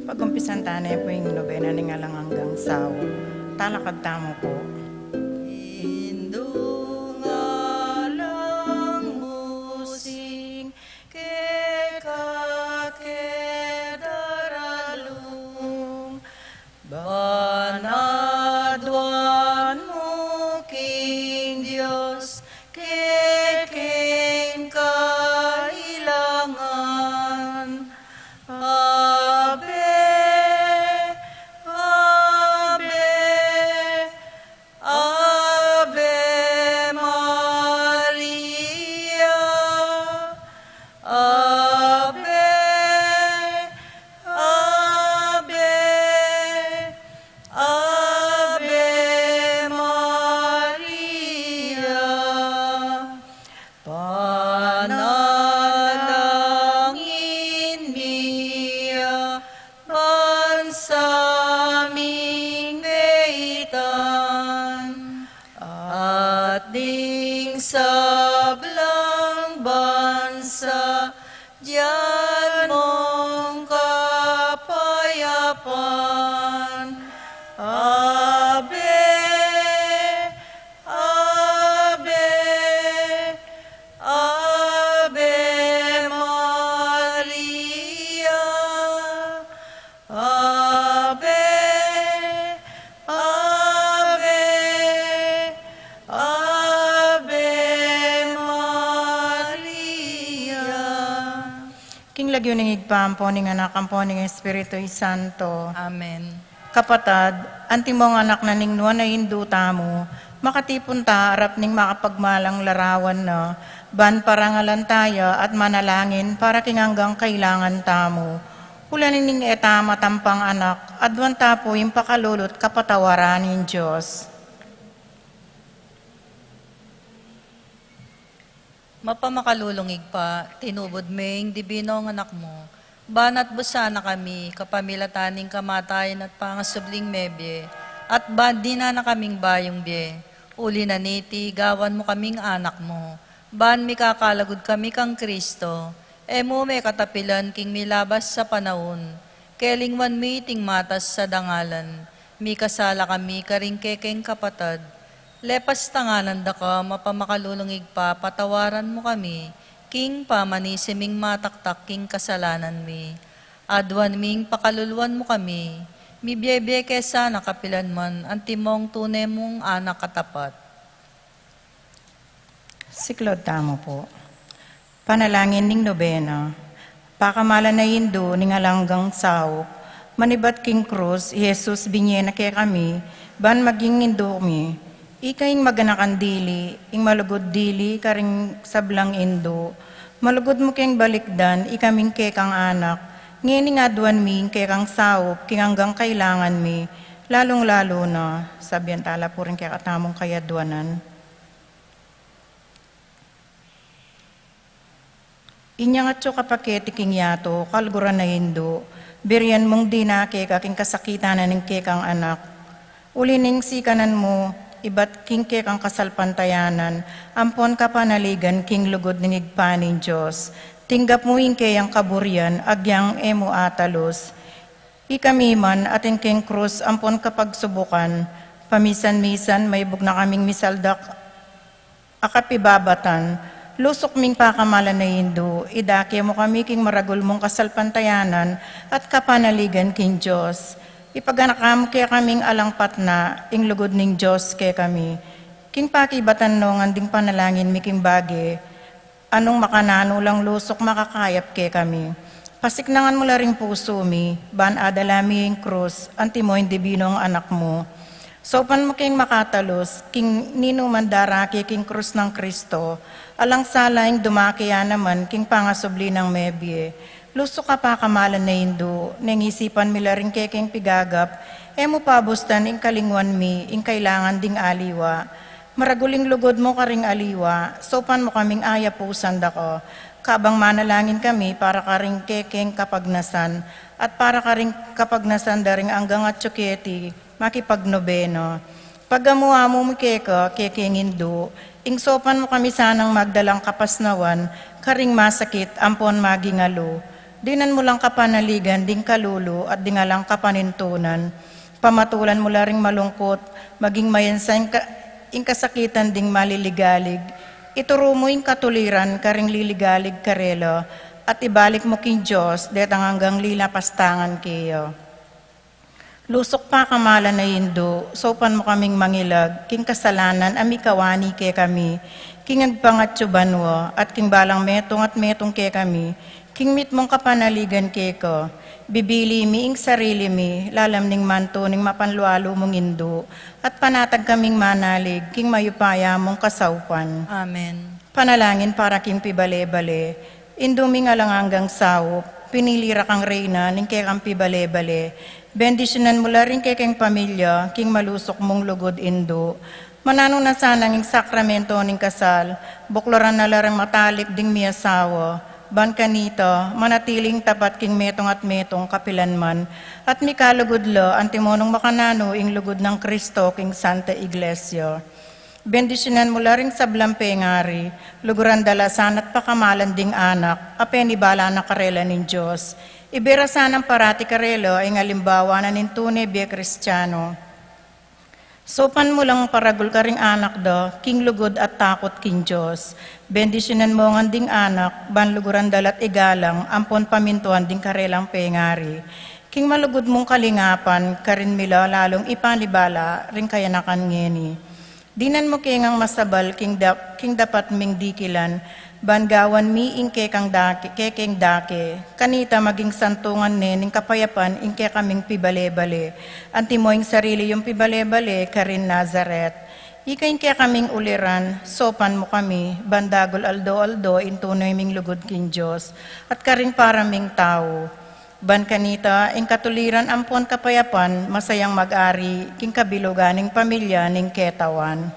Pag-umpisan tayo po yung nobena ni nga lang hanggang saw. Talakad tamo po. Banadwan mo, King Diyos, keking kailangan. Ave, Ave, Ave Maria. Ave, Ave, Ave Maria. Panalangin niya bansaming meitan at ding sablang bansa diyan mong kapayapan. Ave, Ave, Ave Maria. Ave, Ave, Ave Maria. King lagyo ng igpampo ning anak ampo ning Espiritu Santo. Amen. Kapatad, anting mong anak na ning nuwan na induta mo, makatipon ta harap ning makapagmalang larawan na, ban parangalan tayo at manalangin para kinanggang kailangan tamo. Ulanin ning eta matampang anak, adwan ta po yung pakalulot kapatawaran ng Diyos. Mapamakalulungig pa, tinubod ming dibinong anak mo. Banat busana kami, kapamilataning kamatayan at pangasubling mebye, at bandi na kaming bayong bye. Uli na niti, gawan mo kaming anak mo. Ban mi kakalagod kami kang Kristo, mo may katapilan king milabas sa panahon. Kelingwan mi ting matas sa dangalan, mi kasala kami karing kekeng kapatad. Lepas tanganan da ka, mapamakalulungig pa, patawaran mo kami, king pamanisiming mataktak king kasalanan mi. Adwan ming pakaluluan mo kami, mi biyebe kesa nakapilan man, antimong tunay mong anak katapat. Siklod tamo po. Panalangin ning nobena. Pakamala na Indo ning alanggang saw. Manibat king krus, Jesus binye na kay kami, ban maging Indo mi. Ikaing maganakan dili, ing malugod dili, karing sablang Indo. Malugod mo keng balikdan, ikaming kekang anak. Ngini nga duwan mi, kekang sawop, king hanggang kailangan mi. Lalong-lalo na, sabihan tala po rin kaya katamong kayadwanan. Inya nga tso kapaketi king yato, kalguran na Indo. Birian mong di na keka, king kasakitan na ning kekang anak. Ulining sikanan mo, ibat king kekang kasalpantayanan, ampon ka panaligan king lugod ng igpaning Diyos. Tinggap mo yung kayang kaburian, agyang emo atalos. Ikamiman atin king krus, ampon kapag subukan, pamisan-misan may bug na kaming misaldak, akapibabatan, lusok ming pakamalan na Indo, idake mo kami king maragul mong kasalpantayanan, at kapanaligan king Diyos. Ipaganakam kaya kaming alangpat na, ing lugod ning Diyos kaya kami. King pakibatan no, nganding panalangin mi king bagi, anong makanano lang lusok makakayap kaya kami. Pasiknangan mo la ring puso mi, ban adalami yung krus, anti mo hindi binong anak mo. Sopan mo king makatalos, king nino mandaraki king krus ng Kristo, alang salaing dumakiya naman king pangasubli ng mebye. Lusok ka pa kamalan na Indo, nangisipan mi la ring kekeng pigagap, mo pabustan ing kalingwan mi, ing kailangan ding aliwa. Maraguling lugod mo karing aliwa, sopan mo kaming aya pusan dako. Kabang manalangin kami para karing kekeng kapagnasan, at para karing kapagnasan daring anggang at tsuketi, makipagnobeno. Pagamuha mo keka, kekengindo, ing sopan mo kami sanang magdalang kapasnawan, karing masakit, ampon magingalo. Dinan mo lang kapanaligan, ding kalulo, at dingalang kapanintunan. Pamatulan mo laring malungkot, maging mayansa ing kasakitan ding maliligalig. Ituro mo ing katuliran, karing liligalig karelo, at ibalik mo king Diyos, detang hanggang lilapastangan kayo. Lusok pa kamala na indo, sopan mo kaming mangilag, king kasalanan, ami kawani ke kami, king agpangatsubanwa, at king balang metong at metong ke kami, king mit mong kapanaligan ke ko, bibili mi ing sarili mi, lalam ning manto ning mapanlualo mong indo, at panatag kaming manalig, king mayupaya mong kasaupan. Amen. Panalangin para king pibale-bale, induming alang hanggang sawop, pinilira kang reyna, ning kekang pibale-bale, bendisyonan mo rin kekeng pamilya, king malusok mong lugod indo, manano na sanang ing sakramento ning kasal, bukloran na larang matalip ding miyasawa, ban kanito, manatiling tapat king metong at metong kapilanman, at mikalugudlo, antimonong makanano ing lugod ng Kristo king Santa Iglesia. Bendisyonan mo rin sa blampengari, luguran dalasan at pakamalan ding anak, apenibala na karela ning Diyos. Iberasan ang parati karelo ay ngalimbawa na nintune biya Kristiyano. Sopan mo lang paragul ka ring anak do, king lugod at takot king Diyos. Bendisyonan mo ang ding anak, banluguran dalat igalang, ampon pamintuan ding karelang pengari. King malugod mong kalingapan, karin mila lalong ipanibala, ring kayanakan ngeni. Dinan mo kengang masabal, king dapat ming dikilan, bangawan mi ing kekeng dake, kanita maging santungan nening kapayapan ing kaming pibale-bale, antimo ing sarili yung pibale-bale, karin Nazaret. Ikain kaming uliran, sopan mo kami, bandagol aldo-aldo, intunoy ming lugod king Diyos, at karing paraming tao. Ban kanita, ing katuliran ampon kapayapan, masayang mag-ari, king kabiluganing pamilya, ning ketawan.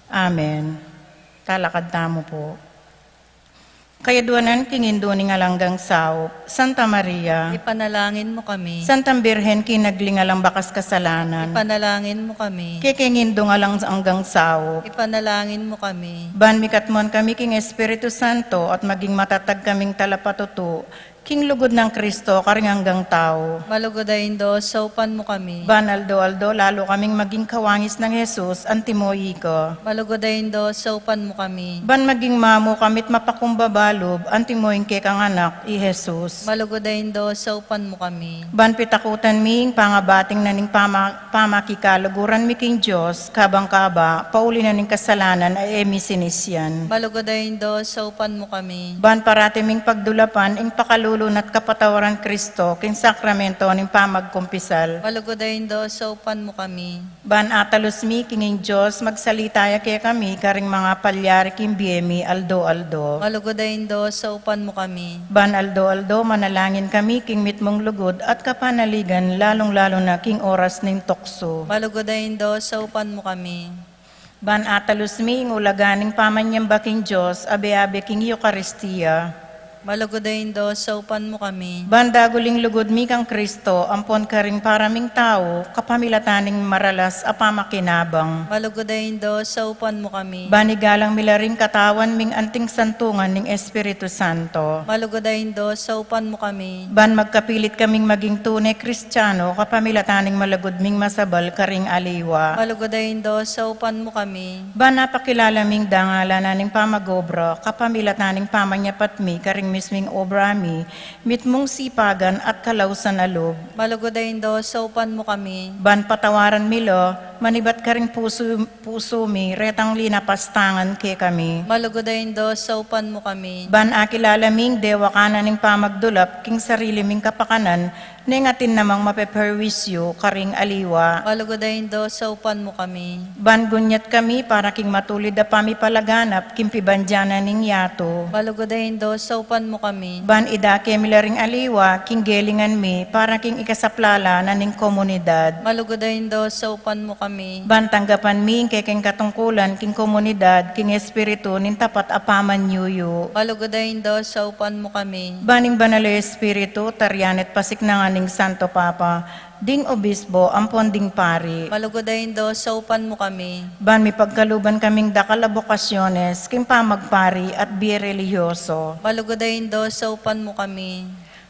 Amen. Talakad tamo po. Kayaduanan kingindo ning alanggang sao, Santa Maria, Ipanalangin mo kami. Santang Birhen kinaglingalang bakas kasalanan, Ipanalangin mo kami. kikingindo ngalang anggang sao, Ipanalangin mo kami. ban mikatmon kami king Espiritu Santo at maging matatag kaming talapatuto, king lugod ng Kristo karing hanggang tao. Malugodayin do, saupan mo kami. Ban aldo-aldo, lalo kaming maging kawangis ng Jesus, antimoyi ko. Malugodayin do, saupan mo kami. Ban maging mamo kamit mapakumbabalob, antimoyin ke kang anak, i Jesus. Malugodayin do, saupan mo kami. Ban pitakutan ming pangabating na ning pamakikaluguran mi king Diyos, kabang-kaba, pauli na ning kasalanan ay emi sinisyan. Malugodayin do, saupan mo kami. Ban parati ming pagdulapan, ing pakalulunat kapatawaran Kristo, king sakramento ning pamagkumpisal. Malugodayin do, saupan mo kami. Ban atalos mi, kinging Diyos, magsalitaya kaya kami, karing mga palyari king biyemi, aldo-aldo. Malugodayin do, saupan mo kami. Ban aldo-aldo, manalangin kami, king mitmong lugod, at kapanaligan, lalong-lalo na king oras ning tukso. Malugodayin do, saupan mo kami. Ban atalos mi, ing ulaganing pamanyamba king Diyos, abe-abe king Eucharistia. Malugodayin do, saupan mo kami. Bandaguling lugod mi kang Kristo, ampon karing paraming tao, kapamilataning maralas apamakinabang. Malugodayin do, saupan mo kami. Banigalang milaring katawan ming anting santungan ning Espiritu Santo. Malugodayin do, saupan mo kami. Ban magkapilit kaming maging tunay Kristiyano, kapamilataning malagod ming masabal karing aliwa. Malugodayin do, saupan mo kami. Ban napakilala ming dangala na ning pamagobra, kapamilataning pamanyapat mi karing misming obra mi, mitmong sipagan at kalawsan alob. Malugodayin do, saupan mo kami. Ban patawaran milo, manibat ka ring puso mi, retang linapastangan ke kami. Malugodayin do, saupan mo kami. Ban akilala ming dewa kanan ning pamagdulap, king sarili ming kapakanan, nengatin namang mapeperwisyo, karing aliwa. Malugodayin do, saupan mo kami. Ban gunyat kami, para king matulid na pamipalaganap, king pibandyana ning yato. Malugodayin do, saupan mo kami. Ban idake milaring aliwa, king gelingan mi, para king ikasaplala na ning komunidad. Malugodayin do, saupan mo kami. kami. Bantanggapan mi king katungkulan, king komunidad, king espiritu, nin tapat apaman yuyu. Balugodayin do sa upan mo kami. Baning banalo espiritu, taryanet pasik na nga ning Santo Papa, ding obispo, ampon ding pari. Balugodayin do sa upan mo kami. Ban mi pagkaluban kaming dakal a bokasyones, king pamagpari at bireliyoso. Balugodayin do sa upan mo kami.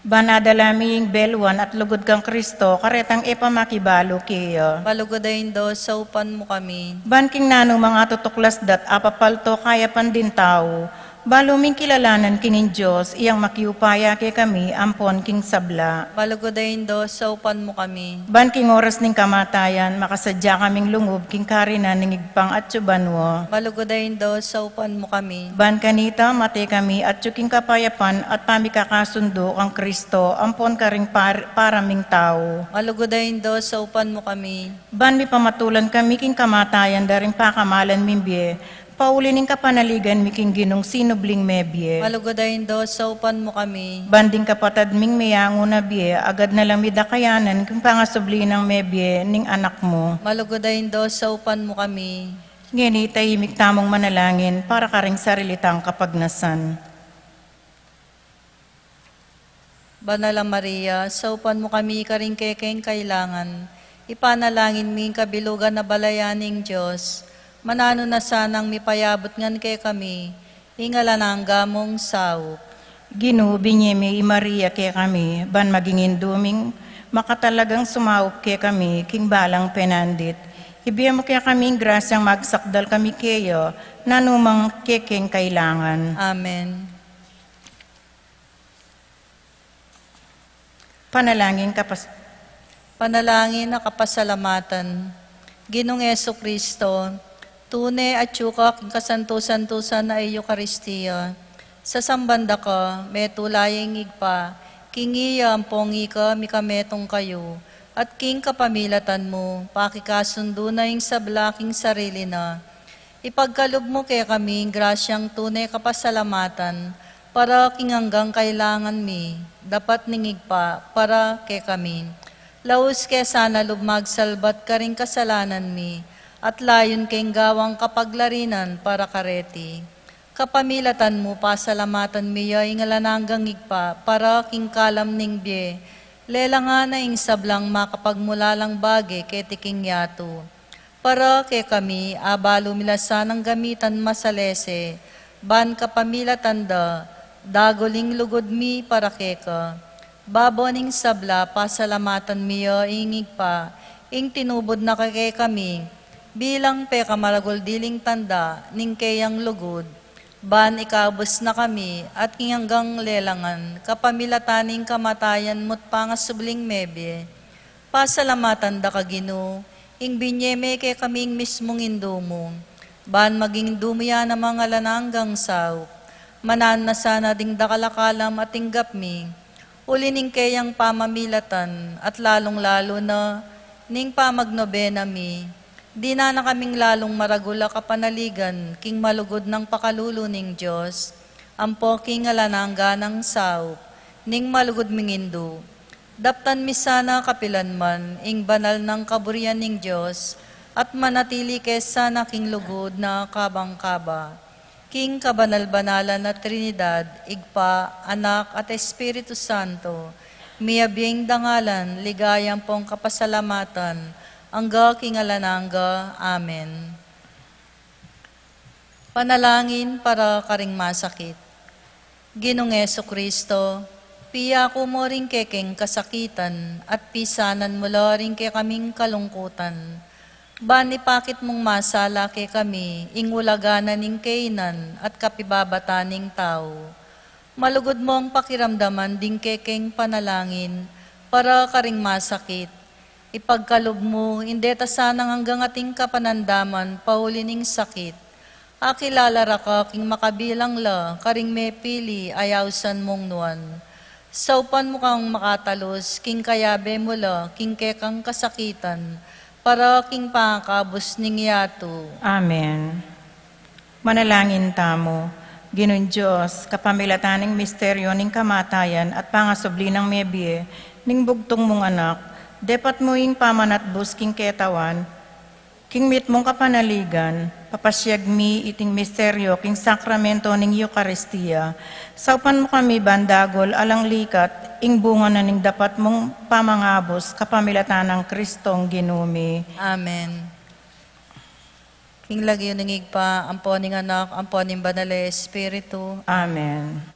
Banadalaming belwan at lugod kang Kristo, karetang ipamakibalo kiyo. Balugodayin do sa upan mo kami. Banking nano mga tutuklas dat apapalto kaya pandin tao, baluming kilalanan kinin Diyos, iyang makiupaya kay kami, ampon king sabla. Balugodayin do sa upan mo kami. Banking oras ning kamatayan, makasadya kaming lungob, king karinan ning igpang at subanwo. Balugodayin do sa upan mo kami. Ban kanita, mati kami at yuking kapayapan at pamikakasundo kang Kristo, ampon karing paraming tao. Balugodayin do sa upan mo kami. Ban mi pamatulan kami king kamatayan, daring pakamalan mimbye, paulining kapanaligan miking ginong sinubling mebye. Balugodayin do sa upan mo kami. Banding kapatad ming mayango na biye, agad na lang midakayanan kung pangasubli ng mebye ning anak mo. Balugodayin do sa upan mo kami. Ngini tahimik tamong manalangin para karing sarilitang kapagnasan. Banala Maria, sa upan mo kami karing kekeng kailangan. Ipanalangin mi kabilugan na balayaning Diyos. Manano na sanang mipayabot ngan kay kami. Ingala ng gamong saup. Ginu, binyemi, Maria kay kami, ban magingin duming, makatalagang sumaup kay kami, king balang penandit. Ibigay mo kaya kaming grasyang magsakdal kami kayo, nanumang kekeng kailangan. Amen. Panalangin Panalangin na kapasalamatan. Ginong Yesu Kristo, tunay at yukak ang kasanto-santusan na Eucharistia. Sa sambanda ka, may tulayang igpa, kingiya ang pongi ka, mikametong kayo, at king kapamilatan mo, pakikasundo na yung sablaking sarili na. Ipagkalob mo kay kami, grasyang tunay kapasalamatan, para king hanggang kailangan mi, dapat ningigpa, para kay kami. Laus kay sana lubmag salbat ka rin kasalanan mi, at layon kayong gawang kapaglarinan para kareti. Kapamilatan mo, pasalamatan miya, ingalananggang igpa, para king kalam ning bye, lela nga na ing sablang makapagmulalang bagi kay tiking yato. Para kay kami, abalo milasan ang gamitan masalese, ban kapamilatan da, dagoling lugod mi para kay ka. Baboning sabla, pasalamatan miya, ingig pa, ing tinubod na kay kami, bilang pe kamaragol diling tanda, ning kayang lugod, ban ikabos na kami, at hanggang lelangan, kapamilataning kamatayan mo't pangasubling mebye. Pasalamatan da kagino, ing binyeme kay kaming mismong indumo, ban maging dumya na mga lananggang saw, manan na sana ding dakalakalam at tinggap mi, ulining kayang pamamilatan, at lalong-lalo na, ning pamagnobena mi, di na kaming lalong maragula kapanaligan, king malugod ng pakalulo ning Diyos, ampo king alanangga ng saup, ning malugod mingindo. Daptan mi sana kapilan man, ing banal ng kaburian ning Diyos, at manatili kesa na king lugod na kabang-kaba. King kabanal-banalan na Trinidad, Igpa, Anak at Espiritu Santo, miyabing dangalan, ligayang pong kapasalamatan, angga kingalanangga. Amen. Panalangin para karing masakit. Ginong Yesu Kristo, piya ko mo rin kekeng kasakitan at pisanan mo rin ke kaming kalungkutan. Bani pakit mong masala ke kami, ingulaganan ning kainan at kapibabataning tao. Malugod mo ang pakiramdaman ding kekeng panalangin para karing masakit. Ipagkalob mo, indeta sanang hanggang ating kapanandaman, paulining sakit. Akilalara ka, king makabilang la, karing may pili, ayawsan mong nuan. Saupan mo kang makatalos, king kayabe mo la, king kekang kasakitan, para king pangakabos ning yato. Amen. Manalangin tamo, Ginoong Diyos, kapamilataning misteryo ning kamatayan at pangasubli ng mebye, ning bugtong mong anak, depat mo ing pamanatbus king ketawan, King mit mong kapanaligan, papasyag mi iting misteryo king sakramento ning Eucharistia. Saupan mo kami bandagol alang likat, ing bunga na ning dapat mong pamangabos kapamilatan ng Kristong ginumi. Amen. King lagi nangig pa, amponing anak, amponing banal Espiritu. Amen.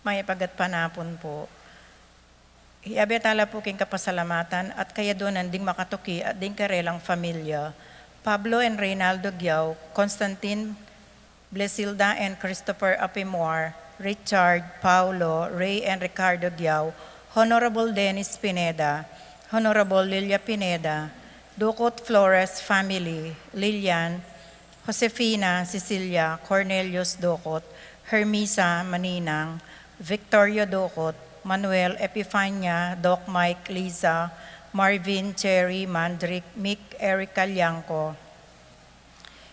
may pagat panapon po. Hiabetala po king kapasalamatan at kaya doon ding makatuki at ding karelang familia. Pablo and Reynaldo Giao, Constantine Blesilda and Christopher Apimoir, Richard, Paulo, Ray and Ricardo Giao, Honorable Dennis Pineda, Honorable Lilia Pineda, Ducot Flores family, Lilian, Josefina, Cecilia, Cornelius Ducot, Hermisa Maninang, Victoria Ducot, Manuel Epifania, Doc Mike Liza, Marvin, Cherry, Mandrick, Mick, Erica Liangco,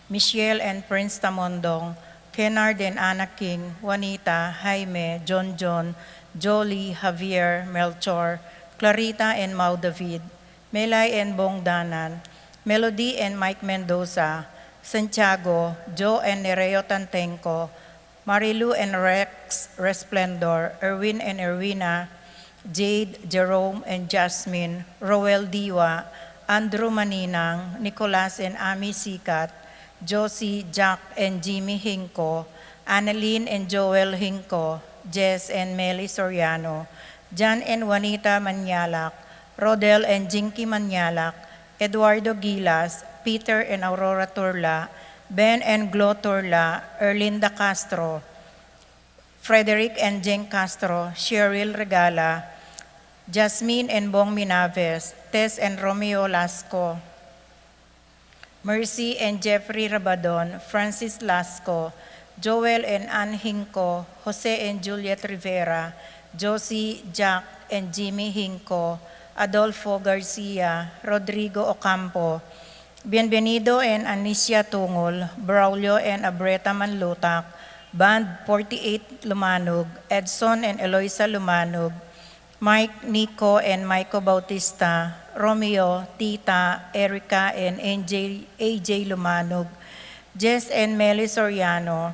Michelle and Prince Tamondong, Kennard and Anna King, Juanita, Jaime, John, Jolie, Javier, Melchor, Clarita and Mau David, Melay and Bong Danan, Melody and Mike Mendoza, Santiago, Joe and Nereo Tantenco, Marilu and Rex Resplendor, Erwin and Erwina, Jade, Jerome and Jasmine, Roel Diwa, Andrew Maninang, Nicolas and Ami Sikat, Josie, Jack and Jimmy Hinko, Annalyn and Joel Hinko, Jess and Meli Soriano, John and Juanita Manyalak, Rodel and Jinky Manyalak, Eduardo Gilas, Peter and Aurora Turla, Ben and Glo Turla, Erlinda Castro, Frederick and Jeng Castro, Cheryl Regala, Jasmine and Bong Minaves, Tess and Romeo Lasco, Mercy and Jeffrey Rabadon, Francis Lasco, Joel and Ann Hinco, Jose and Juliet Rivera, Josie, Jack and Jimmy Hinco, Adolfo Garcia, Rodrigo Ocampo, Bienvenido and Anicia Tungol, Braulio and Abreta Manlutak, Band 48 Lumanog, Edson and Eloisa Lumanog, Mike, Nico and Maiko Bautista, Romeo, Tita, Erica and AJ Lumanog, Jess and Meli Soriano,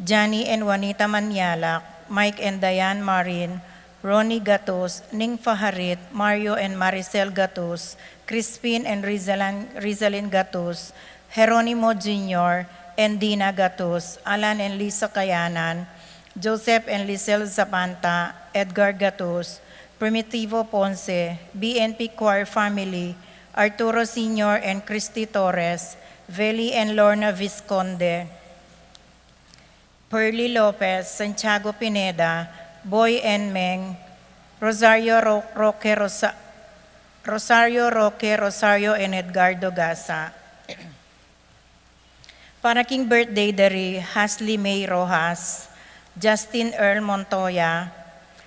Johnny and Juanita Manyalak, Mike and Diane Marin, Ronnie Gatos, Ning Faharit, Mario and Maricel Gatos, Crispin and Rizalin Gatos, Jeronimo Jr. and Dina Gatos, Alan and Lisa Kayanan, Joseph and Lisel Zapanta, Edgar Gatos, Primitivo Ponce, BNP Choir Family, Arturo Sr. and Christy Torres, Veli and Lorna Visconde, Pearly Lopez, Santiago Pineda, Boy and Meng, Rosario Roque, Rosario and Edgardo Gasa. Para king birthday dari Hasley May Rojas, Justin Earl Montoya,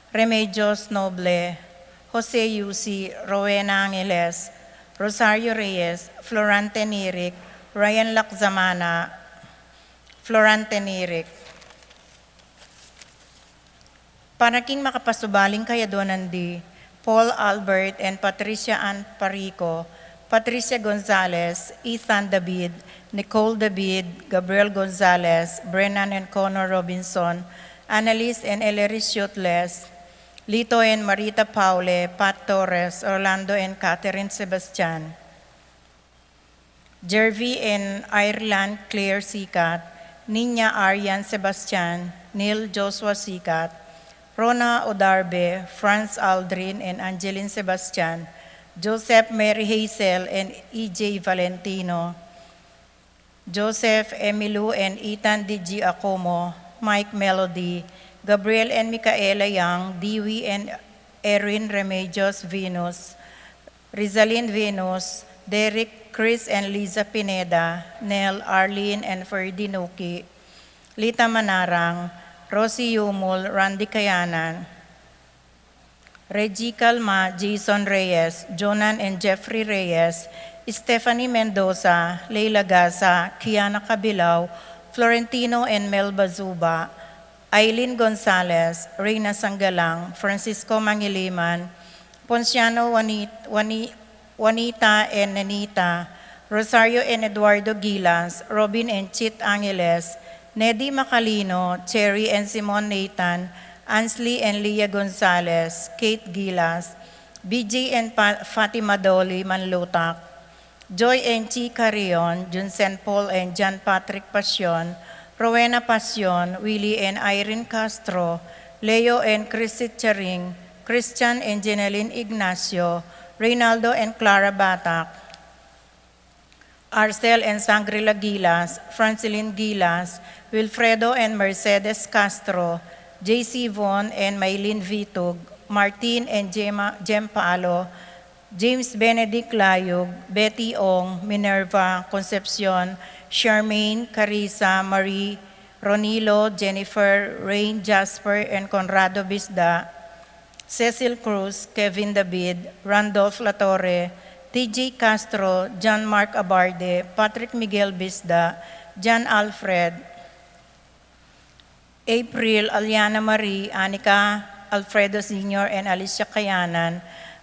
Remedios Noble, Jose Yusi, Rowena Angeles, Rosario Reyes, Florante Nirik, Ryan Lakzamana, Florante Nirik. Para king makapasubaling kaya doon di Paul Albert and Patricia Ann Parico, Patricia Gonzalez, Ethan David, Nicole David, Gabriel Gonzalez, Brennan and Connor Robinson, Annalise and Eleris Shutles, Lito and Marita Paule, Pat Torres, Orlando and Catherine Sebastian, Jervy and Ireland Claire Sikat, Nina Arian Sebastian, Neil Joshua Sikat, Rona Odarbe, Franz Aldrin and Angeline Sebastian, Joseph Mary Hazel and EJ Valentino, Joseph Emilu and Ethan D.G. Acomo, Mike Melody, Gabriel and Micaela Young, Dewey and Erin Remedios Venus, Rizalyn Venus, Derek, Chris and Liza Pineda, Nell, Arlene and Ferdy Nuki, Lita Manarang, Rosie Yumul, Randy Kayanan, Reggie Calma, Jason Reyes, Jonan and Jeffrey Reyes, Stephanie Mendoza, Leila Gaza, Kiana Cabilao, Florentino and Melba Zuba, Aileen Gonzalez, Reyna Sanggalang, Francisco Mangiliman, Ponciano Juanita and Nanita, Rosario and Eduardo Gilas, Robin and Chit Angeles, Neddy Macalino, Cherry and Simon Nathan, Ansley and Leah Gonzalez, Kate Gilas, BJ and Fatima Dolly Manlutak, Joy and Chi Carrion, Junsen Paul and John Patrick Pasion, Rowena Pasion, Willie and Irene Castro, Leo and Christy Charing, Christian and Jeneline Ignacio, Reynaldo and Clara Batak, Arcel and Sangrila Gilas, Francilyn Gilas, Wilfredo and Mercedes Castro, J.C. Von and Maylin Vitug, Martin and Jem Paalo, James Benedict Layog, Betty Ong, Minerva Concepcion, Charmaine, Carissa, Marie, Ronilo, Jennifer, Rain, Jasper, and Conrado Bisda, Cecil Cruz, Kevin David, Randolph Latorre, T.J. Castro, John Mark Abarde, Patrick Miguel Bisda, John Alfred, April, Aliana Marie, Anika Alfredo Sr. and Alicia Kayanan,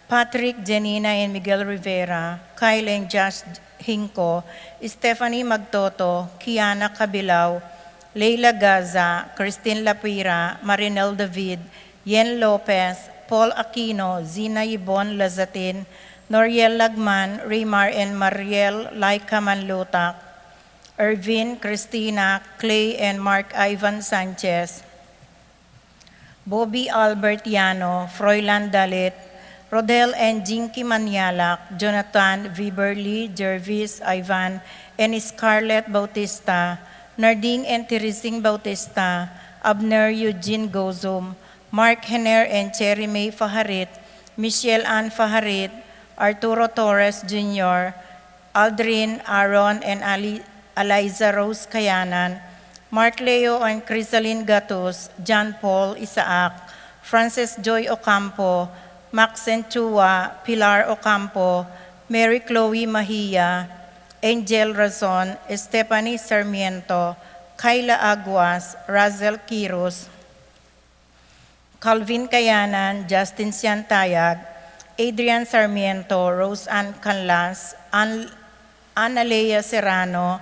Patrick, Janina and Miguel Rivera, Kyle and Josh Hinko, Stephanie Magtoto, Kiana Kabilao, Leila Gaza, Christine Lapira, Marinel David, Yen Lopez, Paul Aquino, Zina Yvonne Lazatin, Noriel Lagman, Raymar and Mariel Laika Manlutak, Irvin, Christina, Clay and Mark Ivan Sanchez, Bobby Albert Yano, Froilan Dalit, Rodel and Jinky Manialak, Jonathan, Viberly, Jervis, Ivan, and Scarlett Bautista, Narding and Teresing Bautista, Abner Eugene Gozum, Mark Henner and Cherry May Faharit, Michelle Ann Faharit, Arturo Torres Jr., Aldrin, Aaron, and Eliza Rose Kayanan, Mark Leo and Crisaline Gatus, John Paul Isaac, Frances Joy Ocampo, Maxen Chua, Pilar Ocampo, Mary Chloe Mahia, Angel Razon, Stephanie Sarmiento, Kayla Aguas, Razel Quiros, Calvin Kayanan, Justin Siantayag, Adrian Sarmiento, Rose Ann Canlas, Analea Serrano,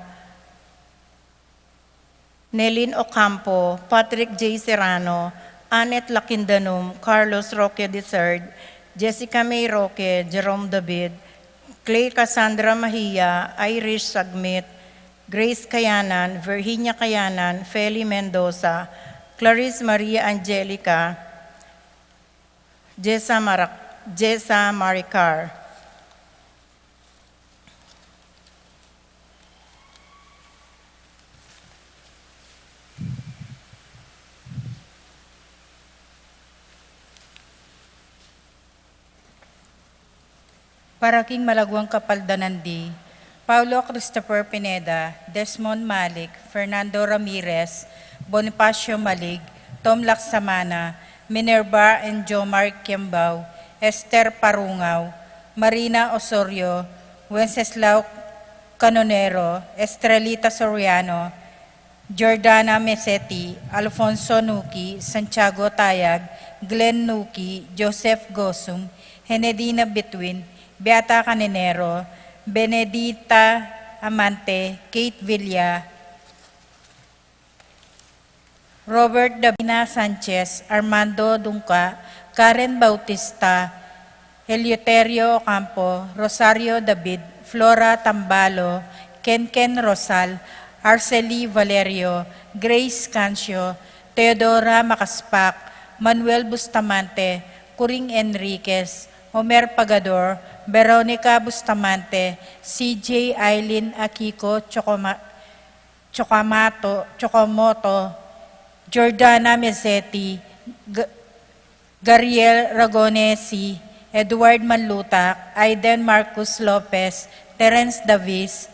Nelin Ocampo, Patrick J. Serrano, Annette Lakindanum, Carlos Roque III, Jessica May Roque, Jerome David, Clay Cassandra Mahia, Irish Sagmit, Grace Kayanan, Virginia Kayanan, Feli Mendoza, Clarice Maria Angelica, Jessa Maricar. Paraking Malagwang Kapaldanandi, Paulo Christopher Pineda, Desmond Malik, Fernando Ramirez, Bonifacio Malig, Tom Laksamana, Minerva and Jomar Kiambao, Esther Parungaw, Marina Osorio, Wenceslao Canonero, Estrelita Soriano, Jordana Mesetti, Alfonso Nuki, Santiago Tayag, Glenn Nuki, Joseph Gosum, Henedina Betwin, Beata Canenero, Benedita Amante, Kate Villa, Robert Davina Sanchez, Armando Dungca, Karen Bautista, Eleuterio Ocampo, Rosario David, Flora Tambalo, Ken Rosal, Arceli Valerio, Grace Cancio, Teodora Makaspak, Manuel Bustamante, Kuring Enriquez, Homer Pagador, Veronica Bustamante, CJ Eileen Akiko Chocomoto, Jordana Mesetti, Gariel Ragonesi, Edward Manlutak, Aiden Marcus Lopez, Terence Davis,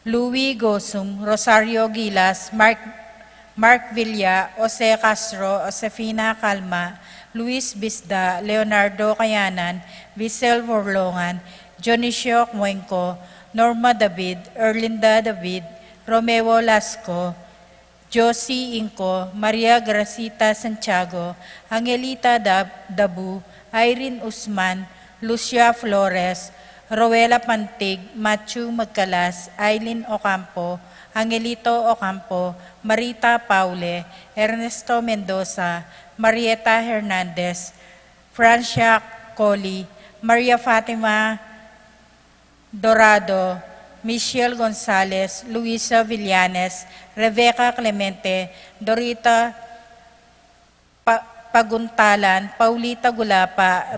Louis Gosum, Rosario Gilas, Mark Villa, Jose Castro, Josefina Calma, Luis Bisda, Leonardo Kayanan, Visel Vorlongan, Dionisio Cuenco, Norma David, Erlinda David, Romeo Lasco, Josie Inco, Maria Gracita Santiago, Angelita Dabu, Irene Usman, Lucia Flores, Rowela Pantig, Matthew Magcalas, Aileen Ocampo, Angelito Ocampo, Marita Paule, Ernesto Mendoza, Marieta Hernandez, Francia Colli, Maria Fatima Dorado, Michelle Gonzalez, Luisa Villanes, Rebecca Clemente, Dorita Paguntalan, Paulita Gulapa,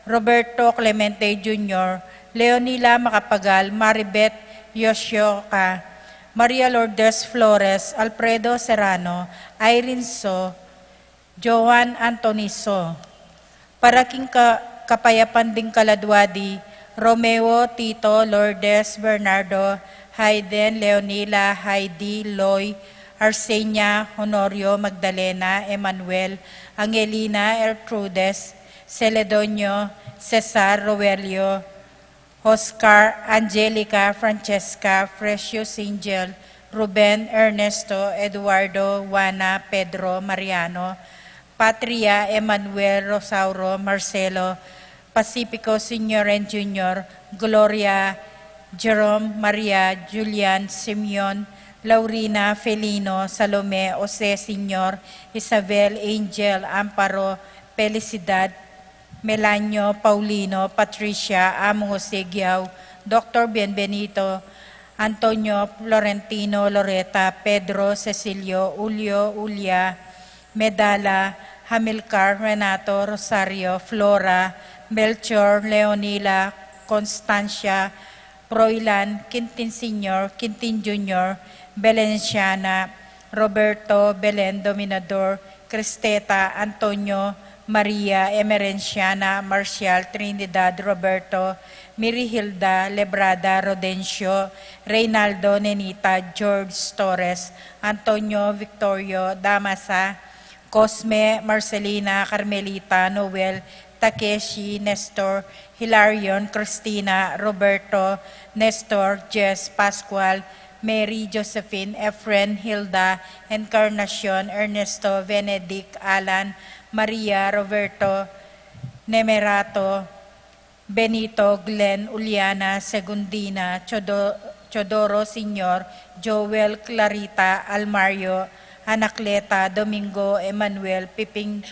Roberto Clemente Jr., Leonila Macapagal, Maribeth Yoshioka, Maria Lourdes Flores, Alfredo Serrano, Irene So, Joan Antoniso. Paraking Kapayapan ding Kaladwadi, Romeo Tito Lourdes Bernardo, Hayden Leonila, Heidi Loy, Arsenia Honorio Magdalena, Emmanuel, Angelina Ertrudes, Celedonio, Cesar Roelio, Oscar, Angelica, Francesca, Precious Angel, Ruben, Ernesto, Eduardo, Juana, Pedro, Mariano, Patria, Emmanuel, Rosauro, Marcelo, Pacifico Sr. and Jr., Gloria, Jerome, Maria, Julian, Simeon, Laurina, Felino, Salome, Jose Sr., Isabel, Angel, Amparo, Felicidad, Melanio, Paulino, Patricia, Amo Jose Giao, Dr. Bienvenido, Antonio, Florentino, Loreta, Pedro, Cecilio, Julio, Ulia, Medala, Hamilcar, Renato, Rosario, Flora, Melchor, Leonila, Constancia, Proilan, Quintin Sr., Quintin Jr., Belenciana, Roberto, Belen Dominador, Cristeta, Antonio, Maria, Emerenciana, Marcial, Trinidad, Roberto, Mirihilda, Lebrada, Rodencio, Reynaldo, Nenita, George Torres, Antonio, Victorio, Damasa, Cosme, Marcelina, Carmelita, Noel, Takeshi, Nestor, Hilarion, Cristina, Roberto, Nestor, Jess, Pascual, Mary, Josephine, Efren, Hilda, Encarnacion, Ernesto, Benedict, Alan, Maria, Roberto, Nemerato, Benito, Glenn, Uliana, Segundina, Chodoro, Senior, Joel, Clarita, Almario, Anacleta, Domingo, Emmanuel, Piping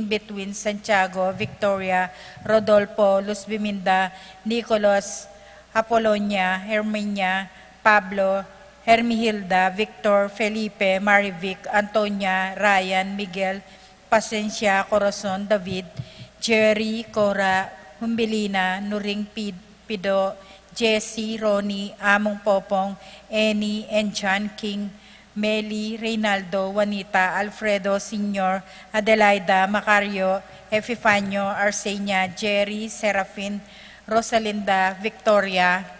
Between, Santiago, Victoria, Rodolfo, Luz Biminda, Nicolas, Apolonia, Herminia, Pablo, Hermihilda, Victor, Felipe, Marivic, Antonia, Ryan, Miguel, Pasencia, Corazon, David, Jerry, Cora, Humbilina, Nuring Pido, Jesse, Ronnie, Among Popong, Annie, Enchan, King, Meli, Reynaldo, Juanita, Alfredo, Senior, Adelaida, Macario, Epifanio, Arsenia, Jerry, Serafin, Rosalinda, Victoria,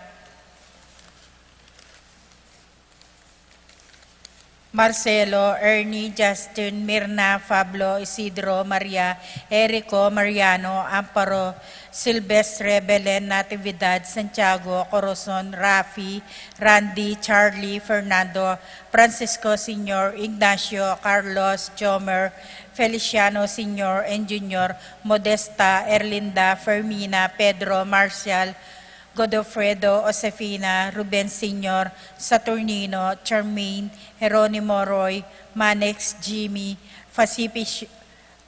Marcelo, Ernie, Justin, Mirna, Pablo, Isidro, Maria, Erico, Mariano, Amparo, Silvestre, Belen, Natividad, Santiago, Corazon, Rafi, Randy, Charlie, Fernando, Francisco Sr., Ignacio, Carlos, Jomer, Feliciano Sr. and Jr., Modesta, Erlinda, Fermina, Pedro, Marcial, Godofredo, Josefina, Ruben Sr., Saturnino, Charmaine, Jeronimo Roy, Manex, Jimmy,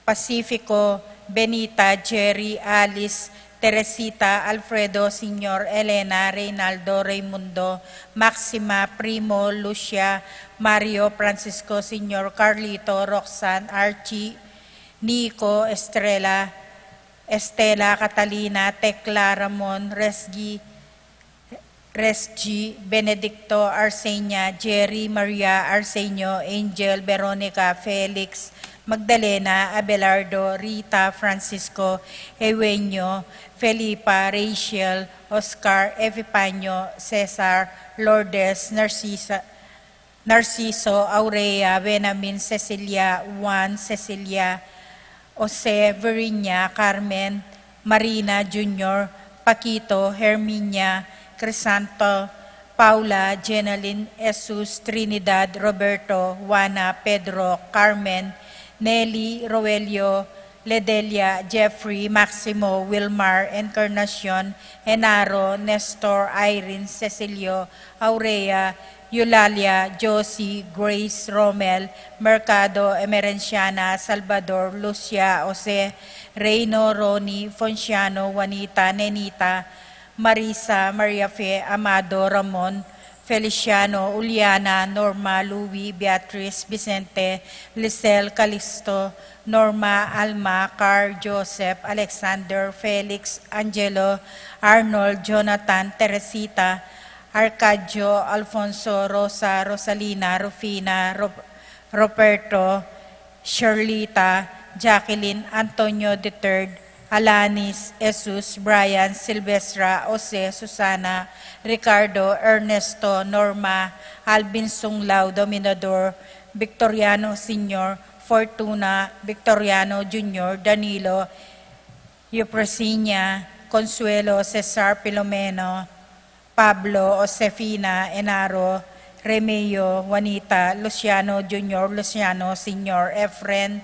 Pacifico, Benita, Jerry, Alice, Teresita, Alfredo, Sr., Elena, Reynaldo, Raimundo, Maxima, Primo, Lucia, Mario, Francisco, Sr., Carlito, Roxanne, Archie, Nico, Estela, Catalina, Tekla, Ramon, Resgi, Benedicto, Arsenia, Jerry, Maria, Arsenio, Angel, Veronica, Felix, Magdalena, Abelardo, Rita, Francisco, Eugenio, Felipa, Rachel, Oscar, Epipanio, Cesar, Lourdes, Narciso, Aurea, Benamin, Cecilia, Juan, Cecilia, Jose, Verinia, Carmen, Marina Jr., Paquito, Herminia, Crisanto, Paula, Jenaline, Jesus, Trinidad, Roberto, Juana, Pedro, Carmen, Nelly, Roelio, Ledelia, Jeffrey, Maximo, Wilmar, Encarnacion, Enaro, Nestor, Irene, Cecilio, Aurea, Eulalia, Josie, Grace, Romel, Mercado, Emerenciana, Salvador, Lucia, Jose, Reino, Ronnie, Fonciano, Juanita, Nenita, Marisa, Maria Fe, Amado, Ramon, Feliciano, Uliana, Norma, Louie, Beatrice, Vicente, Lisel, Calisto, Norma, Alma, Car, Joseph, Alexander, Felix, Angelo, Arnold, Jonathan, Teresita, Arcadio, Alfonso, Rosa, Rosalina, Rufina, Roberto, Sherlita, Jacqueline, Antonio III, Alanis, Jesus, Brian, Silvestra, Jose, Susana, Ricardo, Ernesto, Norma, Alvin Sunglao, Dominador, Victoriano Sr., Fortuna, Victoriano Jr., Danilo, Eupresinia, Consuelo, Cesar Pilomeno, Pablo, Josefina, Enaro, Remeo, Juanita, Luciano Jr., Luciano Sr., Efren,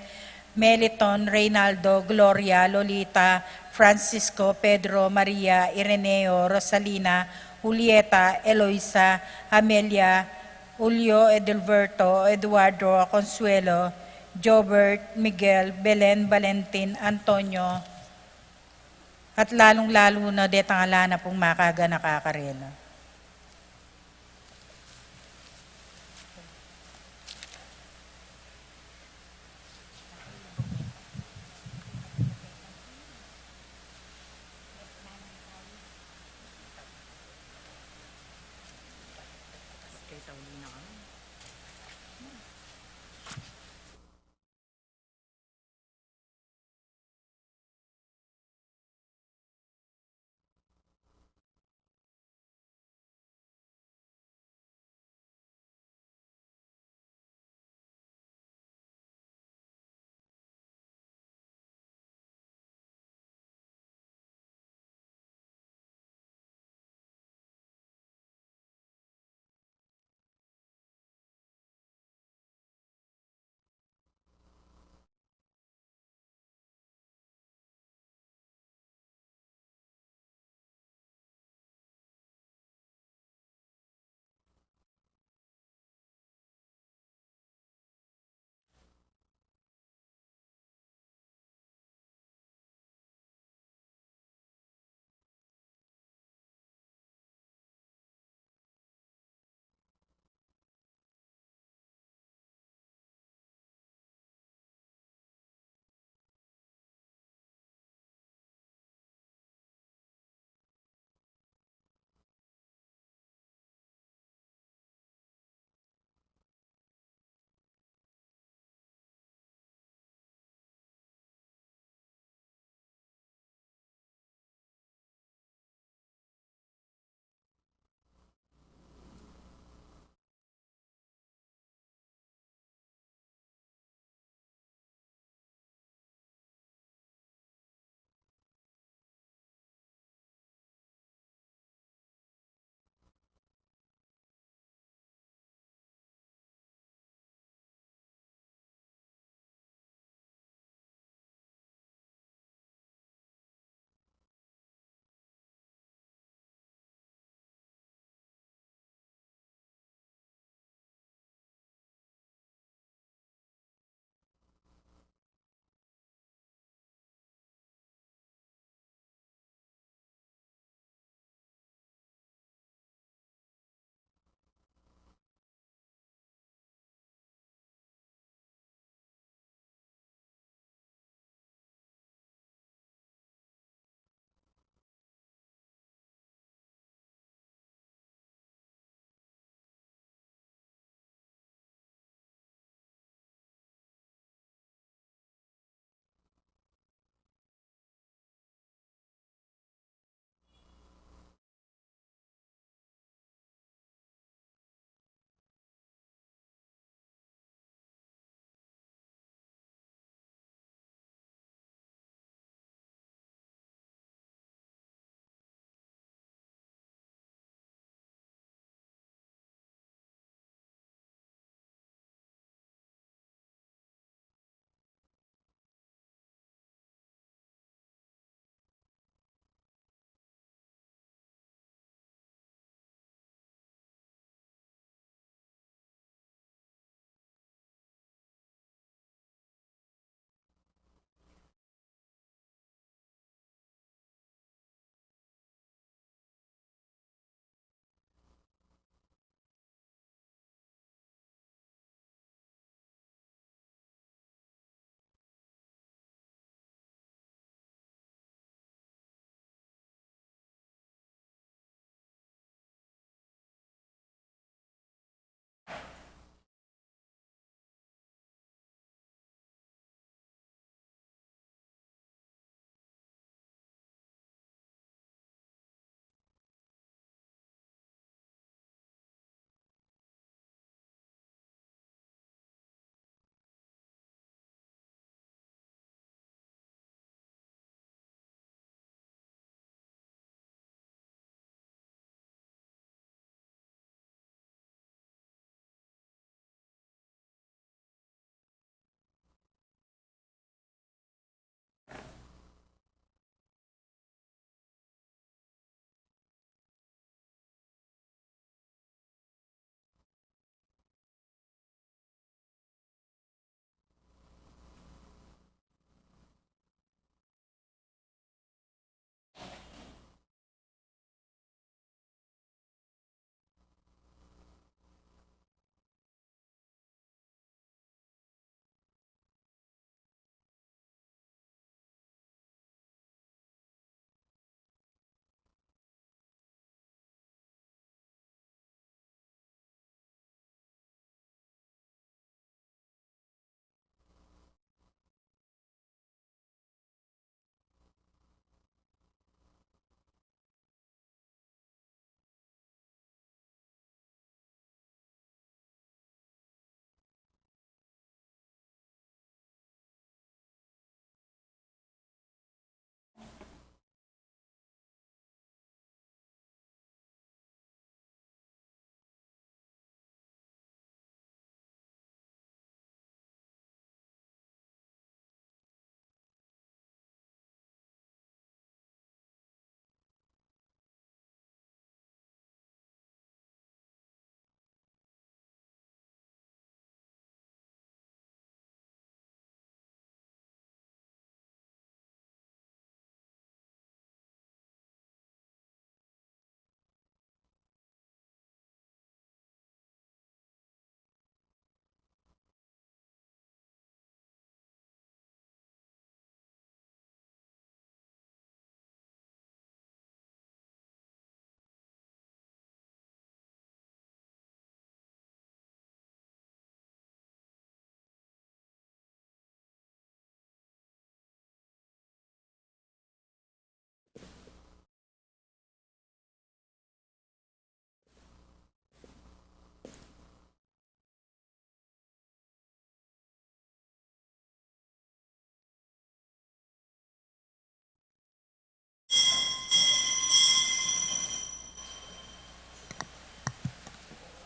Meliton, Reynaldo, Gloria, Lolita, Francisco, Pedro, Maria, Ireneo, Rosalina, Julieta, Eloisa, Amelia, Julio, Edelberto, Eduardo, Consuelo, Jobert, Miguel, Belen, Valentin, Antonio, at lalong-lalo na detangala na pong makaga nakakarela.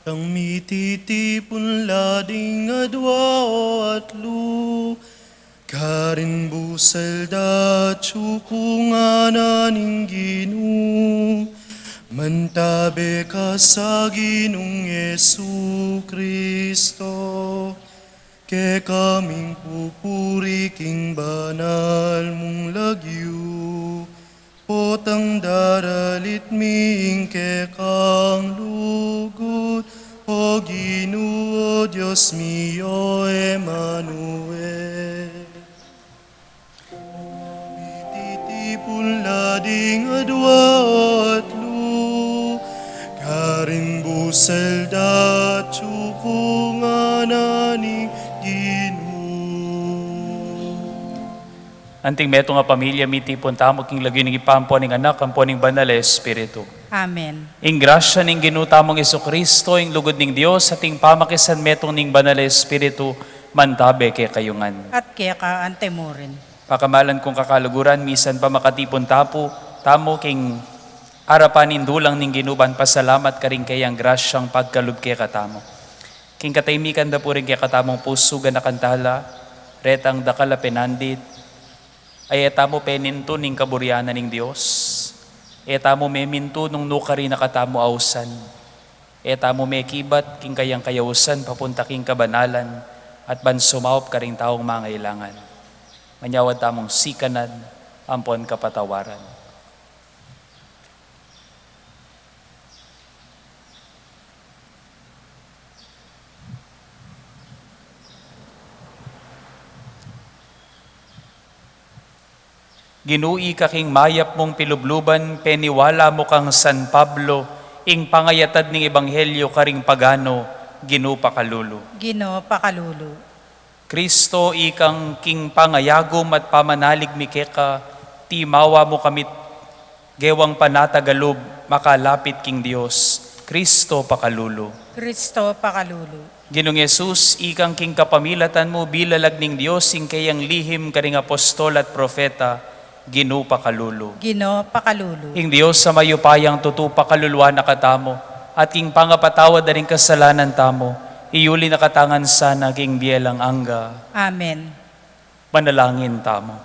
Tang mititipon lading adwa at lu, karin busal da tsukunganan Ginu, mantabe ka sa Ginong Yesu Kristo, ke kaming pupuri king banal mong lagyu, potang daralit ming ke kang lugod, o Ginoo Diyos mio Emmanuel. Ititipon lading adwa at lu, karing busal da tsukunganan ni Anting meto nga pamilya mitipon tamo king lagyo ning ipampo ning anak kampo ning banal na Espiritu. Amen. Ing grasya ning Ginoo tamong Kristo ing lugod ning Dios ating pamakisan metong ning banal na Espiritu mantabe kay kayungan. At kaya ka antemurin. Pakamalan kong kakaluguran misan pa makatipon tamo king arapan indulang ning Ginuban pasalamat karing kayang grasyang pagkalub kay katamo. King kataymikan da po rin kay katamong puso ganakantala retang dakala penandit ay etamo peninto ning kaburyanan ning Dios. Etamo meminto nung nukari na katamo ausan. Etamo mekibat king kayang kayausan papunta king kabanalan at bansumaup karing taong mangailangan. Manyawad tamong sikanan ampon kapatawaran. Ginui ka king mayap mong pilubluban, peniwala mo kang San Pablo, ing pangayatad ning ebanghelyo karing pagano, Ginoo pakalulu. Ginoo pakalulu. Kristo ikang king pangayagom at pamanalig mikeka, timawa mo kamit gewang panatagalob, makalapit king Dios. Kristo pakalulu. Kristo pakalulu. Ginong Yesus, ikang king kapamilatan mo bilalag ning Dios, ing kayang lihim karing apostol at profeta, Ginoo pakalulu. Ginoo pakalulu. Ing Dios sa mayupayang tutupa kaluluwa na katamo, at king pangapatawad na rin kasalanan tamo, iyuli na katangan sana king bielang angga. Amen. Manalangin tamo.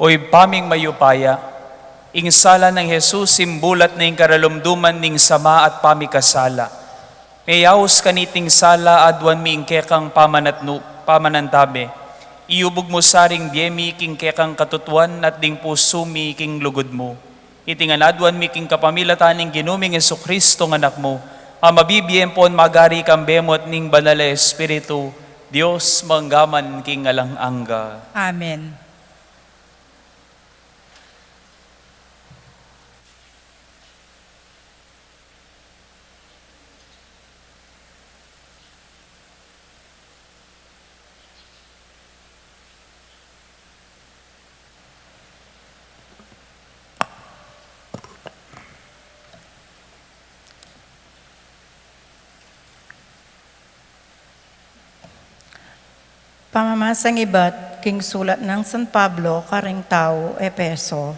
Oy paming mayupaya, ing sala ng Jesus simbulat na ing karalumduman ning sama at pamikasala. Mayaos kaniting sala adwan mi ing kekang pamanantabe. Iubog mo saring biyemi king kekang katutuan at ding puso mi king lugod mo. Itingan adwan mi king kapamilataning ginuming Jesucristo ng anak mo. Ang mabibiyempon magari kang bemot ning banal na Espiritu. Dios manggaman king alang angga. Amen. Pamamasang ibat, king sulat ng San Pablo, karing tao, Epeso.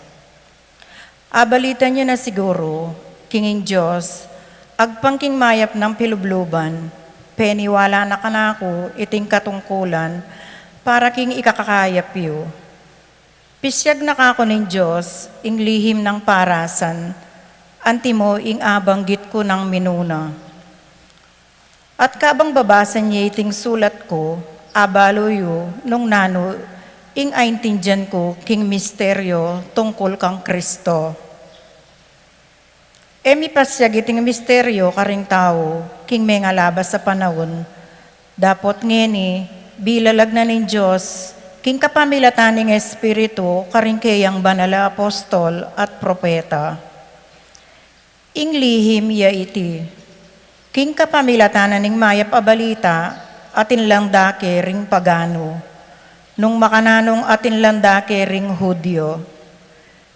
Abalitan niyo na siguro, kinging Diyos, agpangking mayap ng pilubluban, peniwala na kanako, iting katungkulan, para king ikakakayap yu. Pisyag na kako ng Diyos, ing lihim ng parasan, antimo ing abanggit ko ng minuna. At kabang babasan niya iting sulat ko, abaloyo nung nano ing aintindihan ko king misteryo tungkol kang Kristo. Emi pasyag iting misteryo karing tao king may ngalabas sa panahon. Dapot ngeni bilalag na ning Diyos king kapamilatan ning Espiritu karing kayang banala apostol at propeta. Ing lihim ya iti. King kapamilatan ning mayap abalita atin lang dake ring pagano, nung makananong atin lang dake ring Hudyo.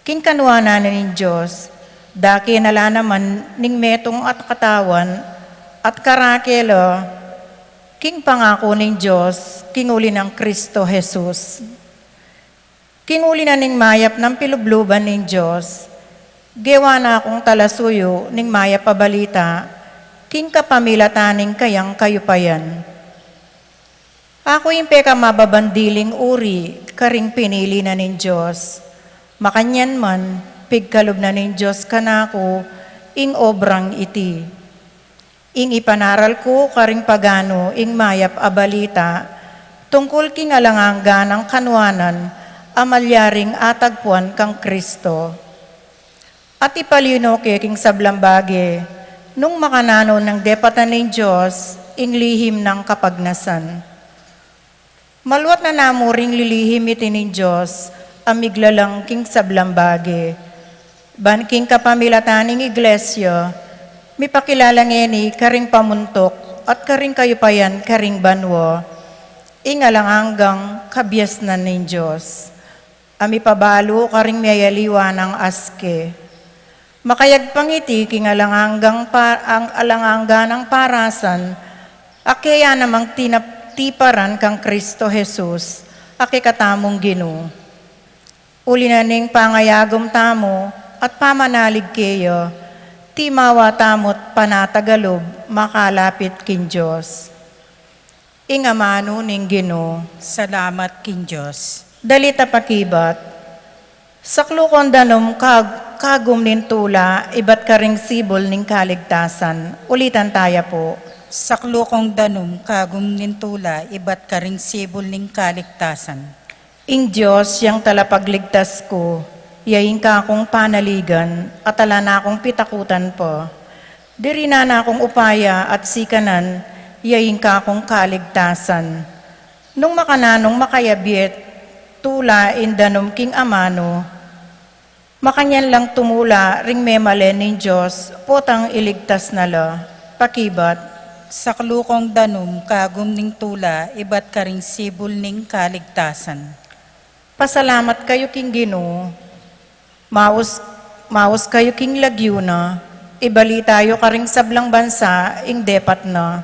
King kanuanan ning Diyos, dake nala naman ning metong at katawan, at karakelo, king pangako ning Diyos, king uli ng Kristo Jesus. Kinuli na ning mayap ng pilubluban ning Diyos. Gewa na akong talasuyo ning mayap pabalita, king kapamilataning kayang kayupayan. Ako yung peka mababandiling uri, karing pinili na ning Diyos. Makanyan man, pigkalob na ning Diyos kanako, ing obrang iti. Ing ipanaral ko karing pagano, ing mayap abalita, tungkol king alangangga ng kanwanan, amalyaring atagpuan kang Kristo. At ipalino king sablambage, nung makanano ng depatan ng Diyos, ing lihim ng kapagnasan. Maluat na namuring lilihim iti ng Diyos, amiglalang king sablambage. Ban king kapamilataning iglesia, mipakilala ngeni karing pamuntok at karing kayupayan karing banwo, ing alanganggang kabyas na ng Diyos. Ami pabalo karing mayaliwa ng aske. Makayag pangiti king ang alangangga ng parasan, akaya namang tiparan kang Kristo Jesus, akikatamong Ginoo. Uli na ning pangayagom tamo at pamanalig kayo, timawa tamot panatagalob, makalapit kin Diyos. Ingamano ning Ginoo, Salamat kin Diyos. dalita pakibat, saklukon danom kagum nin tula, ibat karing sibol ning kaligtasan. Ulitan taya po. Saklo kong danum kagum nintula ibat karing sibol ning kaligtasan. Ing Diyos yang talapagligtas ko, yayin ka akong panaligan, at ala na akong pitakutan po. Diri na akong upaya at sikanan, yayin ka akong kaligtasan. Nung makananong makayabit, tula indanom king amano, makanyan lang tumula ring memalen ning Diyos, potang iligtas na la. Pakibat, Saklo kong danum kagum ning tula ibat karing sibol ning kaligtasan. pasalamat kayo king Ginoo. Maus kayo king lagyuna, ibali tayo karing sablang bansa, ing depat na.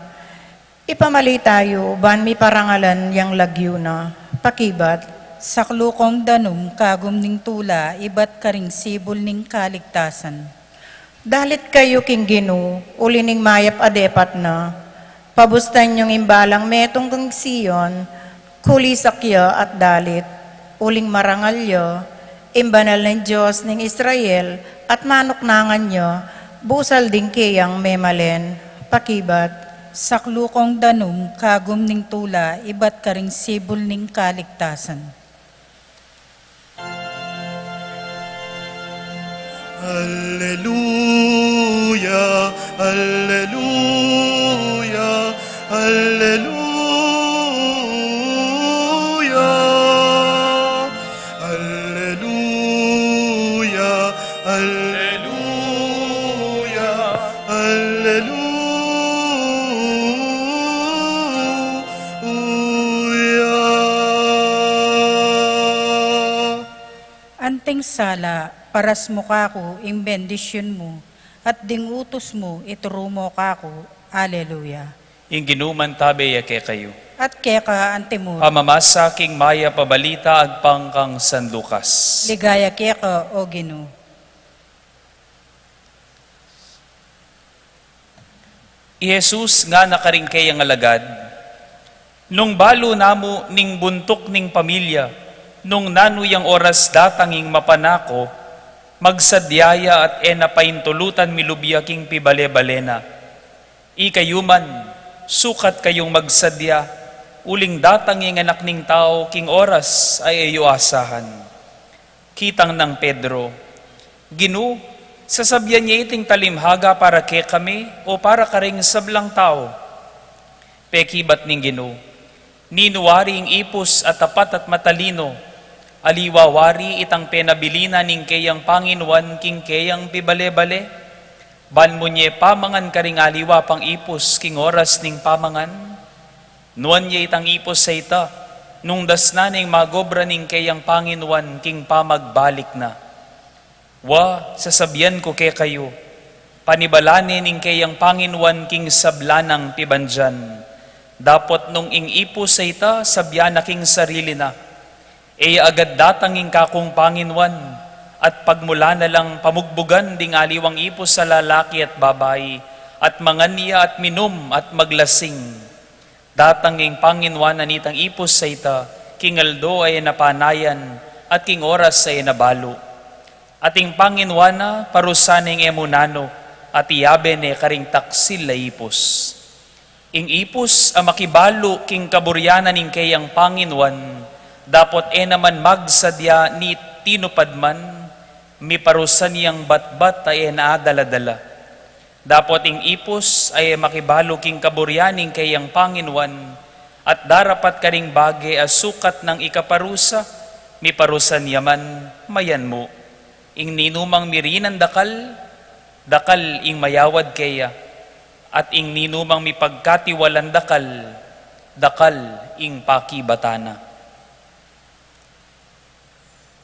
Ipamali tayo, ban mi parangalan yang lagyuna. Pakibat, Saklo kong danum kagum ning tula ibat karing sibol ning kaligtasan. dalit kayo king Ginoo, uli ning mayap adepat na. Pabustan yung imbalang metong kang Siyon, kulisakya at dalit. Uling marangalyo, imbanal ng Diyos ng Israel, at manuknangan nyo, busal din kayang memalen. Pakibat, Saklo kong danum kagum ning tula ibat karing sibol ning kaligtasan. Alleluia, alleluia, alleluia. Alleluia, alleluia, alleluia. Anting sala, paras mo kako, ing bendisyon mo, at ding utos mo, ituro mo kako. Alleluia. Ing ginuman tabi yake kayo. At keka antemur, Pamamasa king maya pabalita agpang kang San Lucas. ligaya keka o Ginoo. I Jesus nga nakaringkay ang alagad, nung balo namo ning buntok ning pamilya, nung nanuyang oras datanging mapanako, magsadyaya at enapaintulutan milubya king pibale-balena. Ikayuman, sukat kayong magsadya, uling datanging anak ning tao king oras ay ayo asahan. Kitang ng Pedro, Ginoo, sasabyan niya iting talimhaga para ke kami o para karing sablang tao. Pekibat ning Ginoo, ninuwari ing ipos at tapat at matalino, aliwawari itang penabilina ning kayang Panginuan king kayang pibale-bale. Ban mo niya pamangan karing aliwa pang ipos king oras ning pamangan. Nuan niya itang ipos sa ita, nung dasna ning magobra ning kayang Panginuan king pamagbalik na. Wa, sasabyan ko kay kayo, panibalani ning kayang Panginuan king sablanang pibandyan. Dapot nung ing ipos sa ita, sabyan na king sarili na. E agad datanging kakong Panginwan, at pagmula na lang pamugbugan ding aliwang ipos sa lalaki at babae, at manganiya at minum at maglasing. Datanging Panginwan anitang ipos sa ita, kingaldo ay napanayan, at king oras ay nabalo. Ating Panginwana, parusaning emunano, at iyaben e karing taksil ay ipos. Ing ipos ang makibalo king kaburyanan ning kayang Panginwan, dapot e naman magsadya ni tinupadman, mi parusan niyang batbat ay naadaladala. Dapot ing ipos ay makibalo king kaburyaning kayang Panginwan, at darapat karing bagay as sukat ng ikaparusa, mi parusan yaman mayan mo. Ing ninumang mirinan dakal, dakal ing mayawad kaya, at ing ninumang mi pagkatiwalan dakal, dakal ing pakibatana.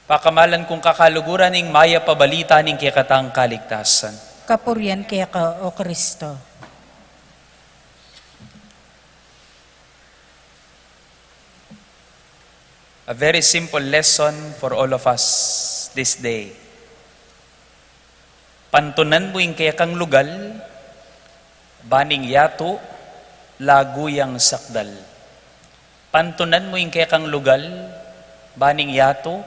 Pakamalan kong kakaluguran ing maya pabalita ning kikatang kaligtasan. Kapurian kaya ka, O Kristo. A very simple lesson for all of us this day. Pantunan mo ing kaya kang lugal, baning yato, laguyang sakdal. Pantunan mo ing kaya kang lugal, baning yato,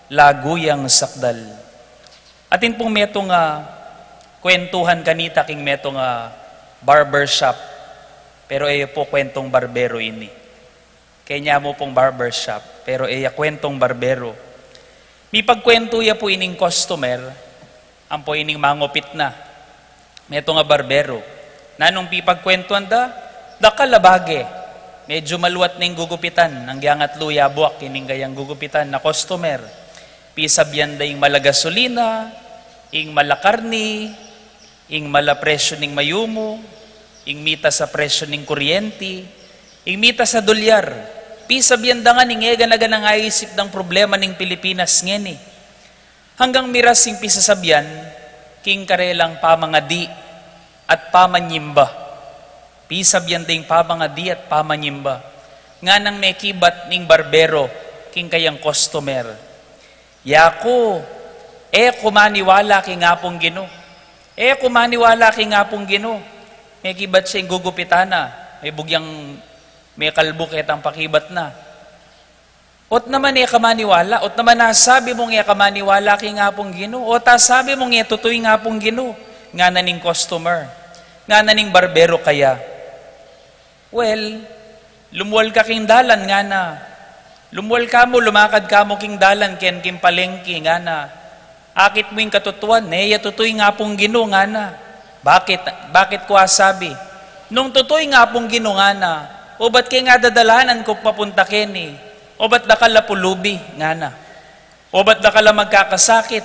laguyang sakdal. Atin pong meto nga kwentuhan kanita king meto nga barbershop, pero iyo po kwentong barbero ini. Kaya mo pong barbershop, pero iya kwentong barbero. Mi pagkwento ya po ining customer, ang po ining mangupit na. Meto nga barbero. Nanong pipagkwentuan da kalabage. Medyo maluwat na yung gugupitan. Ang giangat luya buwak, ining kayang gugupitan na customer. Pisabyan da yung malagasolina, ing malakarni, ing malapresyo ning mayumo, ing mita sa presyo ning kuryente, ing mita sa dolyar. Pisabyan da nga ning ega na ganang aisip ng problema ning Pilipinas ngeni. Hanggang miras sing pisasabyan, king karelang pamangadi at pamanyimba. Pisabyan ding pamangadi at pamanyimba. Nga nang may kibat ning barbero, king kayang customer. Yako, kumaniwala king ngapong Gino. Kumaniwala king ngapong Gino. May kibat siya yung gugupitana. May bugyang, may kalbo kitang pakibat na. Ot naman kamaniwala, ot naman nasabi mong kamaniwala kay nga pong Gino, o ta sabi mong tutoy nga pong Gino, nga naning customer, nga naning barbero kaya. Well, lumuwal ka king dalan nga na, lumuwal ka mo, lumakad ka mo king dalan, ken king palengke nga na, akit mo yung katutuan, tutoy nga pong Gino nga na. Bakit ko asabi? Nung tutoy nga pong Gino nga na, o ba't kay nga dadalanan ko papunta keni? O ba't dakala pulubi nga na? O ba't dakala magkakasakit?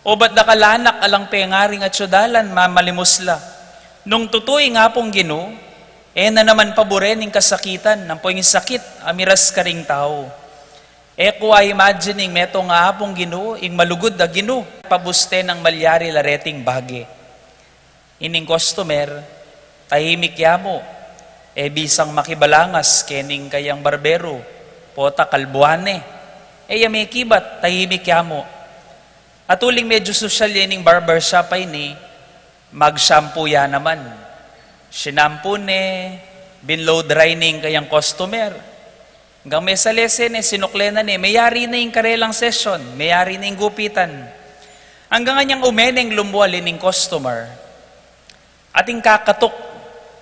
O ba't dakala anak alang pengaring at syudalan mamalimosla? Nung tutoy nga pong Gino, na naman paborening kasakitan, ng po yung sakit, amiras ka ring tao. Ko ay imagining meto nga pong Gino, ing malugod na Gino, pabuste ng malyari lareting bage. Ining customer, tahimik yamo, bisang makibalangas kening kayang barbero, pota kalbuane. May kibat, tahimik yamo. At uling medyo social yaning barbershop ay ni, mag-shampoo ya naman. Sinampo ne, binlow drying kayang customer. Hanggang may salesen sinukle na mayari na yung karelang session, mayari na yung gupitan. Hanggang anyang umeneng lumuwal yaning customer, ating kakatok,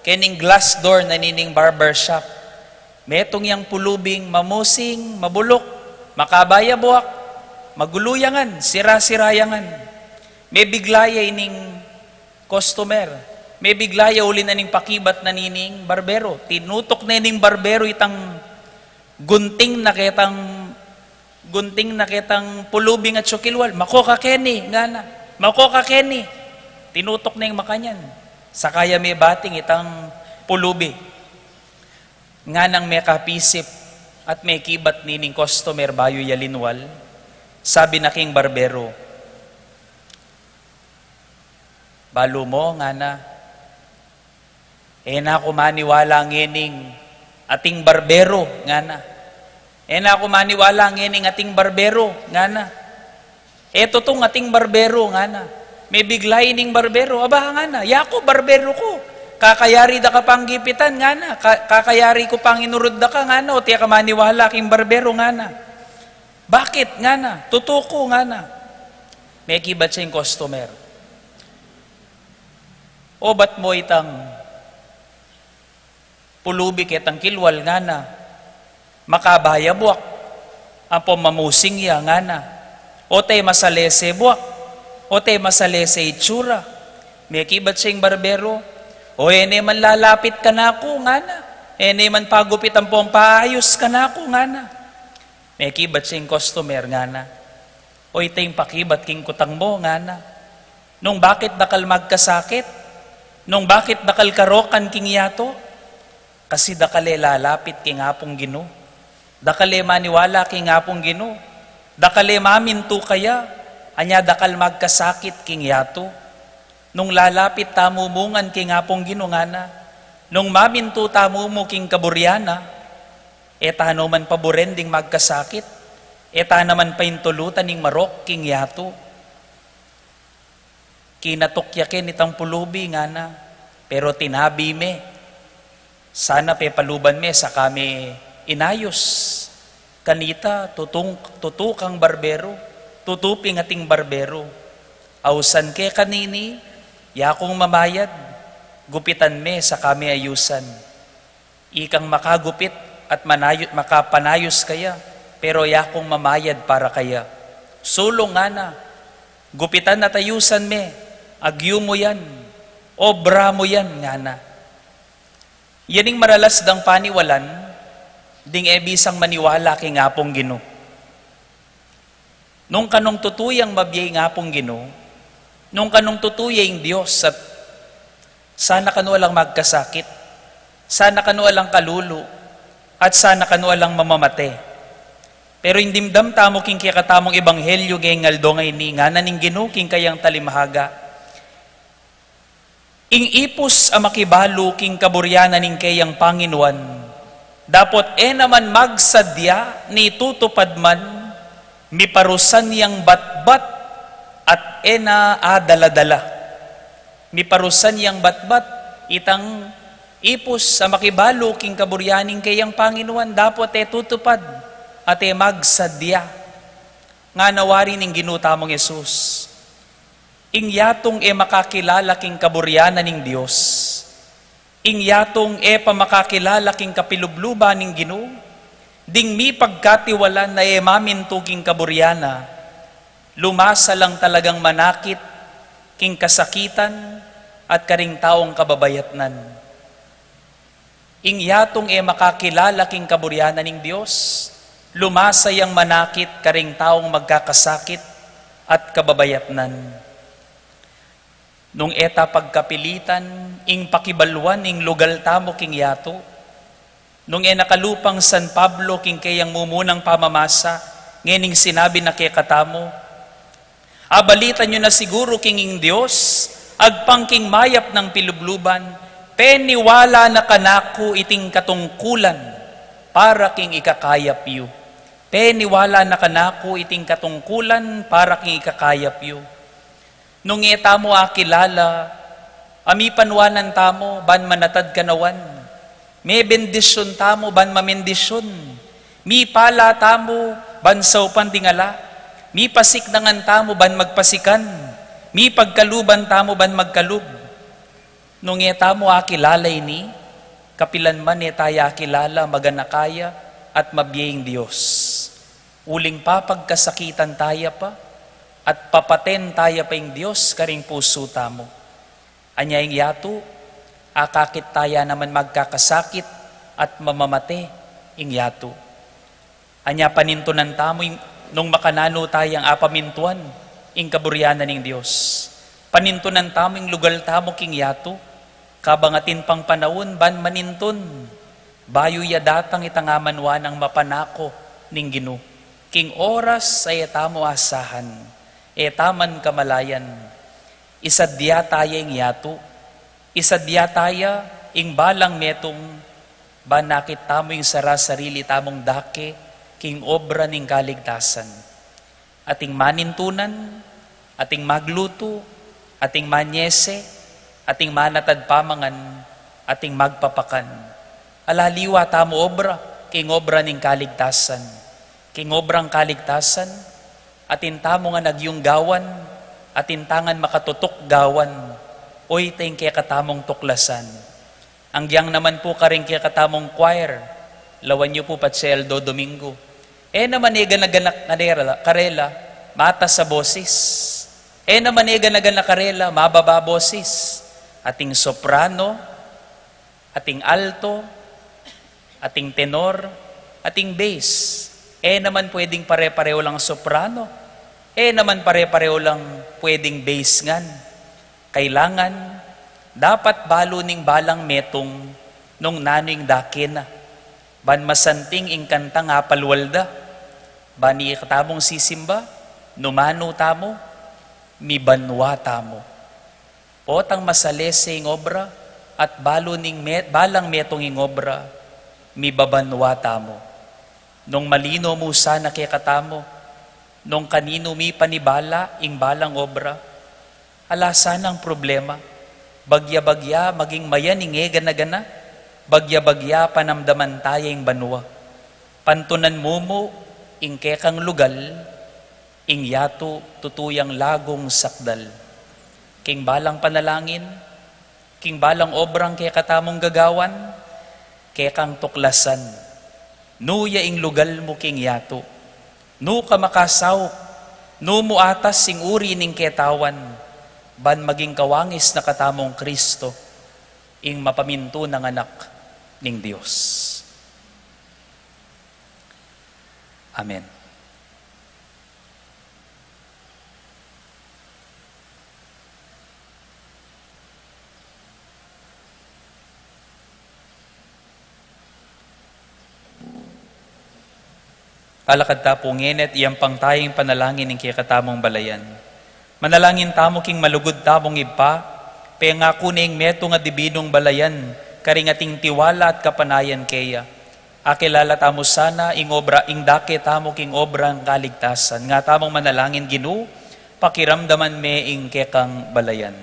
kening glass door na nining barbershop. Metong yang pulubing, mamusing, mabulok, makabaya buwak, maguluyangan, sira-sirayangan. May biglaya ining customer. May biglaya uli na ning pakibat na nining barbero. Tinutok na nining barbero itang gunting na kitang pulubing at sukilwal. Makoka Kenny, nga na. Makoka Kenny. Tinutok na yung makanyan. Sakaya may bating itang pulubi. Nga nang may kapisip at may kibat nining customer bayo yalinwal, sabi na king barbero, balo mo nga na, na kumaniwala ngining ating barbero nga na, na ako maniwala ng ating barbero, nga na. Eto tong ating barbero, nga na. May biglay ning barbero, aba nga na, yako barbero ko. Kakayari da ka pang gipitan, nga na. Kakayari ko pang inurod da ka, nga na. O tiya ka maniwala king barbero, nga na. Bakit, nga na? Tutuko, nga na. May kibat siyang customer. O ba't mo itang pulubi kitang kilwal, nga na. Makabaya buwak. Ang pamamusing ya, nga na. O tay masalese buwak. O tay masalese itsura. May kibat siyang barbero. O ene man lalapit ka na ako, nga na. Ene man pagupit ang paayos ka na ako, nga na. May kibat siyang customer, nga na. O itayong pakibat king kutang mo, nga na. Nung bakit dakal magkasakit? Nung bakit dakal karokan king yato? Kasi dakale lalapit king hapong Ginoo. Dakale maniwala king hapong Ginoo. Dakale maminto kaya, anya dakal magkasakit king yato. Nung lalapit tamumungan king hapong Ginoo, nga na. Nung maminto tamumo king kaburyana, eta naman paborending magkasakit, eta naman paintulutan ning marok king yato. Kinatukyakin itang pulubi, nga na, pero tinabi me, sana pe paluban me sa kami inayos. Kanita, tutukang barbero, tutuping ating barbero. Ausan ke kanini, yakong mamayad, gupitan me sa kami ayusan. Ikang makagupit at makapanayos kaya, pero yakong mamayad para kaya. Sulong nga na, gupitan at ayusan me, agyo mo yan, obra mo yan, nga na. Yaning maralas dang paniwalan, ding ebisang maniwala king ngapong Ginoo. Nung kanong tutuyang mabiyay ngapong Ginoo, nung kanong tutuyang Diyos at sana kanu alang magkasakit, sana kanu alang kalulo, at sana kanu alang mamamate. Pero indimdam tamo king kikatamong ebanghelyo gengaldo ngay ni nga naning Ginoo king kayang talimahaga. Ing ipos a makibalo king kaburyana ning kayang Panginoon. Dapot naman magsadya ni tutupad man miparusan yang batbat at daladala. Miparusan yang batbat itang ipos sa makibalo king kaburyaning kayang Panginoon dapot tutupad at magsadya nga nawari ning ginutamong Yesus. Ing yatong makakilala king kaburyana ning Dios. Ing yatong pamakakilala king kapilubluba ning Ginoo. Ding mi pagkatiwalan na maminto king kaburyana. Lumasa lang talagang manakit king kasakitan at karing taong kababayatnan. Ing yatong makakilala king kaburyana ning Dios. Lumasa yang manakit karing taong magkakasakit at kababayatnan. Nung eta pagkapilitan, ing pakibaluan, ing lugal tamo king yato. Nung nakalupang San Pablo, king kayang mumunang pamamasa, ngening sinabi na kay katamo, abalitan nyo na siguro king ing Diyos, agpang king mayap ng pilubluban, peniwala na kanako iting katungkulan, para king ikakayap yu. Peniwala na kanako iting katungkulan, para king ikakayap yu. Nung tamo akilala, ami panwanan tamo, ban manatad kanawan. May bendisyon tamo, ban mamendisyon. Mi pala tamo, ban saupan tingala. Mi pasik dangan tamo, ban magpasikan. Mi pagkaluban tamo, ban magkalub. Nung tamo akilala ini, kapilan man tayo akilala, maganakaya, at mabiyeng Diyos. Uling pa pagkasakitan tayo pa, at papaten tayo pa yung Diyos karing puso tamo. Anya yung yato, akakit tayo naman magkakasakit at mamamate yung yato. Anya panintunan tamo nung makanano tayang apamintuan yung kaburyanan ng Diyos. Panintunan tamo yung lugal tamo king yato, kabangatin pang panahon ban manintun, bayo ya datang itangamanwa ng mapanako ning Ginoo. King oras ay tamo asahan. Taman kamalayan, isadya tayo ing yato, isadya tayo ing balang metong, banakit tamo yung sarili tamong dake, king obra ning kaligtasan. Ating manintunan, ating magluto, ating manyese, ating manatad pamangan, ating magpapakan. Alaliwa tamo obra, king obra ning kaligtasan. King obrang kaligtasan, atin tamo nga nagyung gawan, atin tangan makatutok gawan, oy tayong kaya katamong tuklasan. Ang giyang naman po karing kaya katamong choir, lawan niyo po Patseldo Domingo. Naman ganaganak karela, mata sa boses. Naman ganaganak karela, mababa boses. Ating soprano, ating alto, ating tenor, ating bass. Naman pwedeng pare-pareho lang soprano. Naman pare-pareho lang pwedeng bass ngan. Kailangan, dapat balo ning balang metong nung naning dakin. Ban masanting ing kanta nga palwalda. Bani katamong sisimba, numano tamo, mi banwa tamo. Potang masalese ing obra, at balo ning balang metong ing obra, mi babanwa tamo. Nung malino mo sana kay katamo, nung kanino mi panibala ing balang obra, alasan ang problema, bagya-bagya maging mayan ing gana-gana, bagya-bagya panamdaman tayeng banwa. Pantunan mo ing kekang lugal, ing yato tutuyang lagong sakdal. King balang panalangin, king balang obrang kay katamong gagawan, kekang tuklasan. Nuya ing lugal mo king yato, nu ka makasaw, nu mo atas sing uri ning ketawan, ban maging kawangis na katamong Kristo, ing mapaminto ng anak ning Diyos. Amen. Alakad ta po ngenet, iyang pangtaying panalangin ng kikatamong balayan. Manalangin tamo king malugod tamong ipa, pengako ning meto nga dibinong balayan, karingating tiwala at kapanayan keya. Akilala tamo sana ing obra, ing dake tamo king obrang kaligtasan. Nga tamong manalangin Ginoo, pakiramdaman me ing kekang balayan.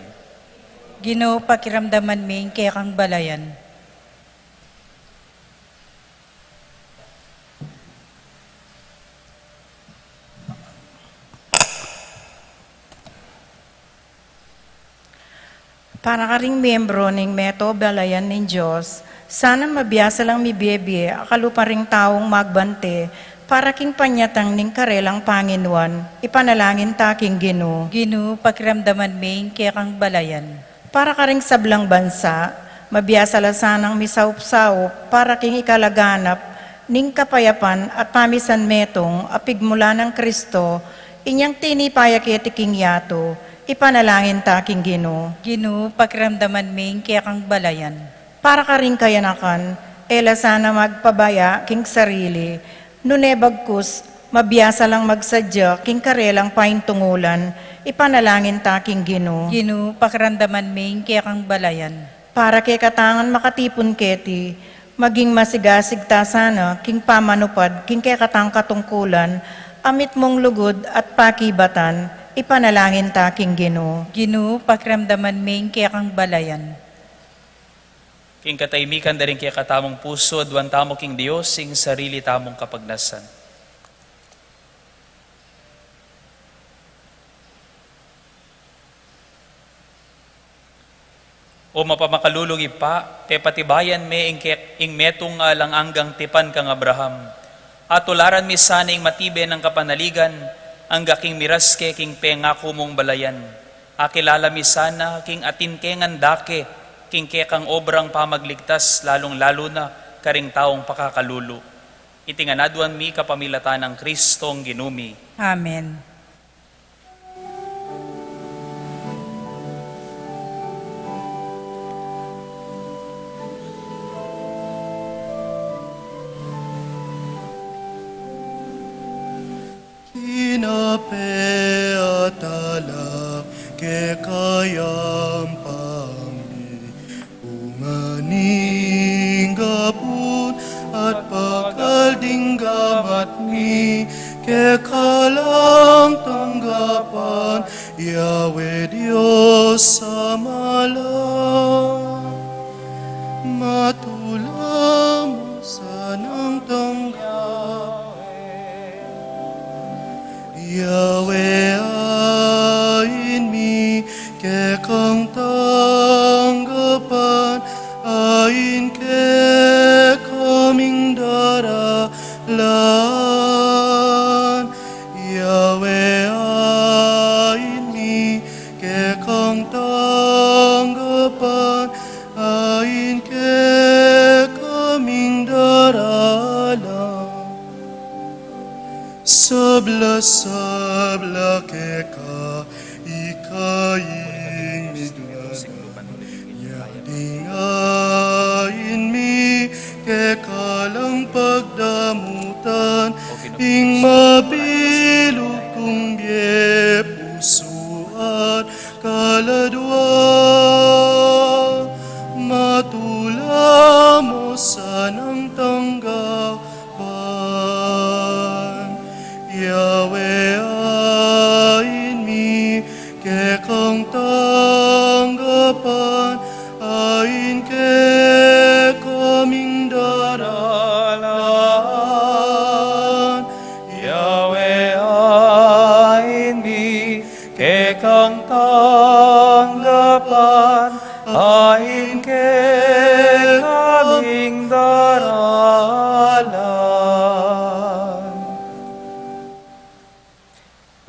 Ginoo, pakiramdaman mi ing kekang balayan. Para ka ring miyembro ning Meto Balayan ning Diyos, sana mabiyasa lang mi biyebye, akalo pa ring taong magbante, para king panyatang ning karelang Panginuan, ipanalangin taking Ginoo. Ginoo, pakiramdaman mi ing kekang balayan. Para ka ring sablang bansa, mabiyasa la sanang misaup-saup, para king ikalaganap, ning kapayapan at pamisan metong, apigmula ng Kristo, inyang tinipaya kitiking yato, ipanalangin taking Ginoo. Ginoo, pakiramdaman mi ing kekang balayan. Para ka rin kayanakan, ela sana magpabaya king sarili, nunebagkus, mabiyasa lang magsadya king karelang paintungulan, ipanalangin taking Ginoo. Ginoo, pakiramdaman mi ing kekang balayan. Para kay katangan makatipon keti, maging masigasig ta sana king pamanupad king kay katang katungkulan, amit mong lugod at pakibatan, ipanalangin taking Ginoo. Ginoo, pakiramdaman mi ing kekang balayan. King kataymikan da rin kaya katamong puso, adwan tamo king Diyos, sing sarili tamong kapagnasan. O mapamakalulong ipa, te patibayan me ing metong lang anggang tipan kang Abraham. At tularan mi sana ing matibe ng kapanaligan, angga king miraske king pengako mong balayan. Akilala mi sana king atinkengan dake, king kekang obrang pamagligtas, lalong-lalo na karing taong pakakalulu. Itinganaduan mi kapamilatan ng Kristong ginumi. Amen. Inapeatala kekayam pangni unganing gapun at pakaldinggam at kekalang tanggapan, Yahweh Diyos samalang. Matulang mo sa nang tanggapan, Yahweh ain mi kekang tanggapan, ain ke kaming daralan. Yahweh ain mi kekang tanggapan, ain ke kaming daralan. Sabla-sabla keka ikaing miglanan, yadingain mi kekalang pagdamutan, ing mabilog kong biye puso at kaladwa. Matula mo sanang tanggapan, Yahweh ain mi kekang tanggapan, ain ke kaming daralan. Yahweh ain mi kekang tanggapan, ain ke kaming daralan.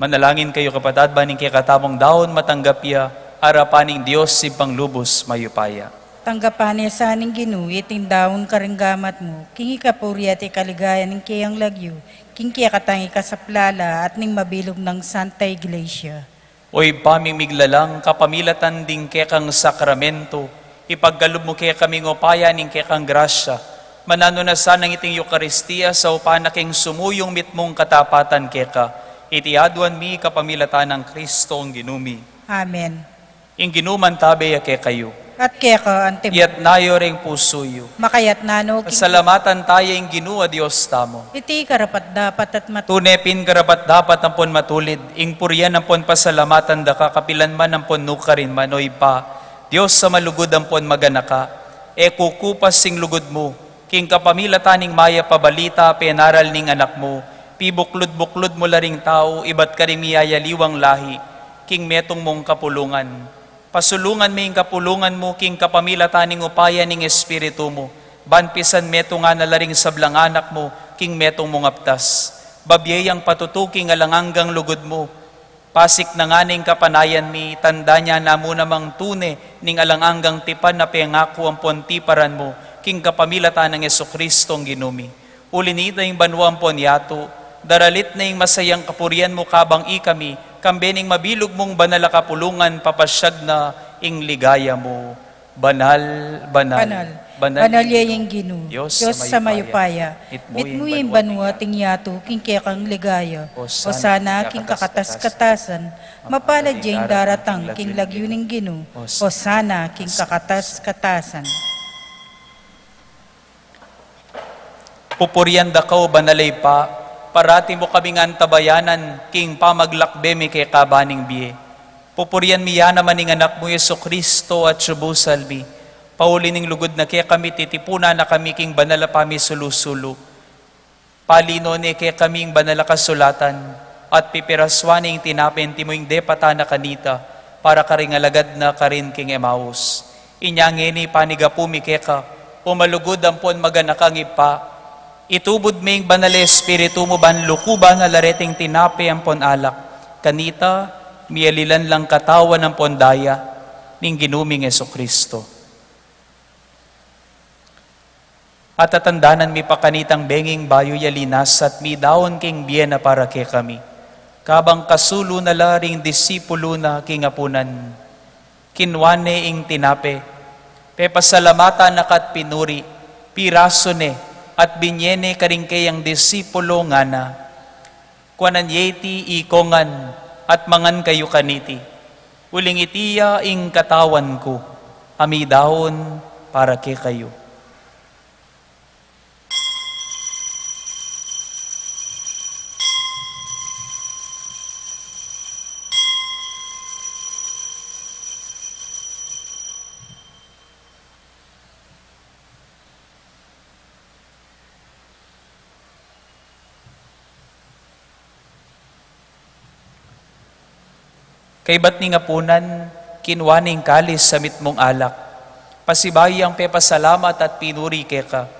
Manalangin kayo kapatad, baning kay katamong daon matanggapya, arapaning Diyos si panglubos mayupaya. Tanggapan niya sa aning Ginoo, iting daon karinggamat mo, kingi kapuri at ikaligayan ng kiyang lagyo, kingi katangi ka sa plala at ning mabilog ng Santa Iglesia. Oy pamimiglalang kapamilatan ding kekang sakramento, ipaggalub mo kaya kaming upaya ning kekang grasya, manano na sanang iting Eucharistia sa upanaking sumuyong mitmong katapatan keka, itiaduan mi kapamilatan ng Kristo ang ginumi. Amen. Ing ginuman tabe ke kayo, At kaya ka, ante iyat nayo ring pusoyo. makayat nano, Salamatan tayo ing ginua Diyos tamo. iti karapat dapat at Tunepin karapat dapat ampon matulid, ing puryan ampon pasalamatan da kakapilan man ampon nukarin manoy pa. Diyos sa malugod ampon maganaka, e kukupas sing lugod mo, king kapamilataning maya pabalita, penaral ning anak mo, pibuklod-buklod mo laring tao, ibat ka rin miyayaliwang lahi, king metong mong kapulungan. Pasulungan may kapulungan mo, king kapamilataning upaya ning espiritu mo, banpisan meto nga nalaring sablang anak mo, king metong mong aptas. Babyayang patutuking alanganggang lugod mo, pasik na nga ning kapanayan mi, tanda niya na mo namang tune, ning alanganggang tipan na pengako ang pontiparan mo, king kapamilatan ng Jesucristong ginumi. Ulinita yung banwa ang ponyato, daralit na yung masayang kapurian mo kabang ikami, kambening mabilog mong banal kapulungan, papasyag na ing ligaya mo. Banal, banal, banal yayang Ginoo, Diyos sa mayupaya, mitmo yung banwa ting yato, king kekang ligaya, o sana king kakatas-katasan, mapalad yung daratang king lagyo ning Ginoo, o sana king kakatas-katasan. Pupurian da kao banalay pa, parati mo kaming antabayanan, king pamaglakbe mi kay kabaning biye. Pupurian miya naman ning anak mo Yesu Kristo at subusal mi. Pauli ning lugod na kaya kami titipuna na kami king banala pa mi sulusulu. Palino ni kaya kaming banala kasulatan at pipiraswaning tinapin timoing depata na kanita para karingalagad na karin king Emmaus. Inyangeni panigapumi keka, umalugod ampon maganakang ipa, itubod ming banal espiritu mo ban lukuban na lareting tinape ampon alak, kanita, mialilan lang katawan ng pondaya, ning ginuming Jesucristo. At tatandanan mi pakanitang benging bayo yalinas at mi daon king biyena para ke kami. Kabang kasulo na laring disipulo na kingapunan, kinwane ing tinape, pepasalamata nakat pinuri, piraso ne, at binyene karingkayang disipulo nga na, kuanan yeti ikongan, at mangan kayo kaniti. Uling itiya ing katawan ko, amidahon para ke kayo. Kay ba't ni nga punan, kinwaning kalis sa mitmong alak. Pasibayang pepasalamat at pinuri ka.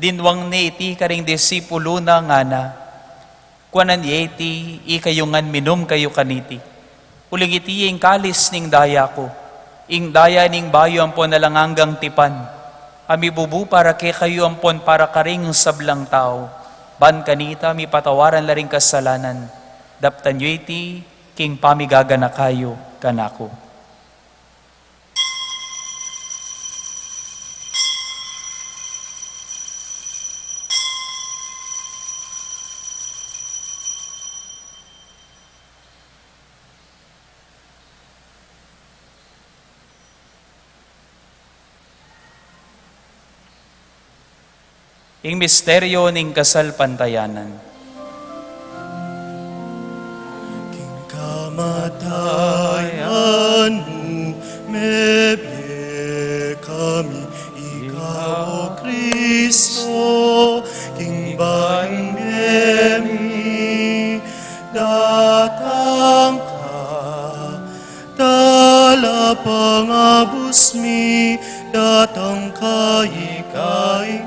Dinwang ni iti karing disipulo na nga na. Kuanan iti, ikayungan minum kayo kaniti. Uling iti yung kalis ning daya ko. Ing daya ning bayo ampon nalangangang tipan. Ami bubu para ke kayo ampon para karing sablang tao. Ban kanita mi patawaran laring kasalanan. Daptan yu iti, king pamigaga na kayo kanako. Ing misteryo ning kasal pantayanan. Kamatayan mo, mebye kami, ikaw, O Kristo, king baing bemi, datang ka, dala pangabus mi, datang ka, ikay,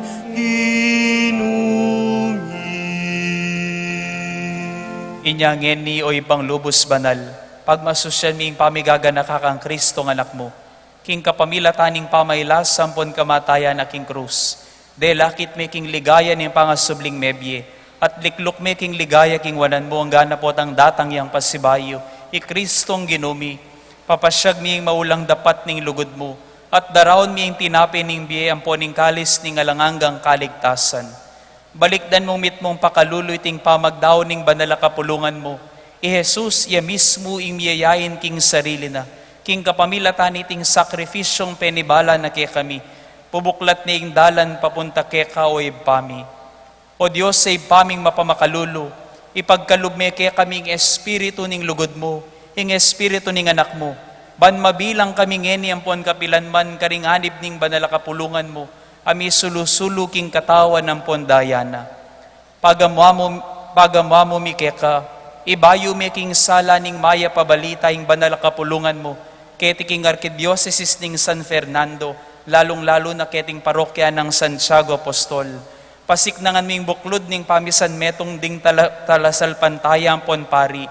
Inyangin ni o ibang lubos banal, pagmasusyan ming pamigaga na kakang Kristo ng anak mo, king kapamilataning pamaylas, sampon kamatayan na king krus, de lakit me king ligaya ning pangasubling mebye, at liklok me king ligaya king wanan mo, ang ganapot ang datang yang pasibayo, i Kristong ginumi, papasyag ming maulang dapat ning lugod mo, at darawon ming tinapin ning biye ang poning kalis ning alanganggang kaligtasan. Balikdan mong mitmong pakaluluy ting pamagdaw ning banal kapulungan mo. I Jesus, iya mismo ing miyayain king sarili na. King kapamilatan iting sakrifisyong penibala na kay kami. Pubuklat ni ing dalan papunta keka o ibpami. O Diyos sa ibpaming mapamakalulu, ipagkalugme kay kaming espiritu ning lugod mo, ing espiritu ning anak mo. Ban mabilang kami ngeni ampon kapilanman karinganib ning banal kapulungan mo, ami sulusulu king katawan ng pondayana. Pagamwamo mi keka, ibayo mi king sala ning maya pabalita ing banal kapulungan mo, keti king Arkidiyocesis ning San Fernando, lalong-lalo na keting parokya ng Santiago Apostol. Pasiknangan ming buklod ning pamisan metong ding talasal pantaya ampon pari,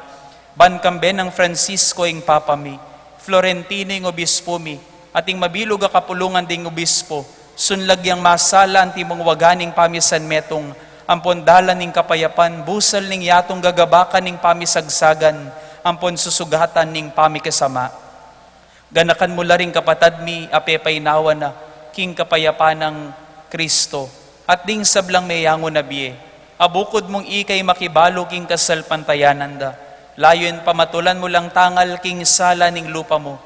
ban kambe ng Francisco ing papami, Florentino ing obispo mi, ating mabilog a kapulungan ding obispo, sunlagyang masala ang timong waganing pamisan metong, ampon dalan ning kapayapan, busal ning yatong gagabakan ning pamisagsagan, ampon susugatan ning pamikasama. Ganakan mo laring kapatad mi, apepaynawa na, king kapayapan ng Kristo, at ding sablang mayango na biye, abukod mong ikay makibalo king kasal pantayanan da, layon pamatulan mo lang tangal king sala ning lupa mo,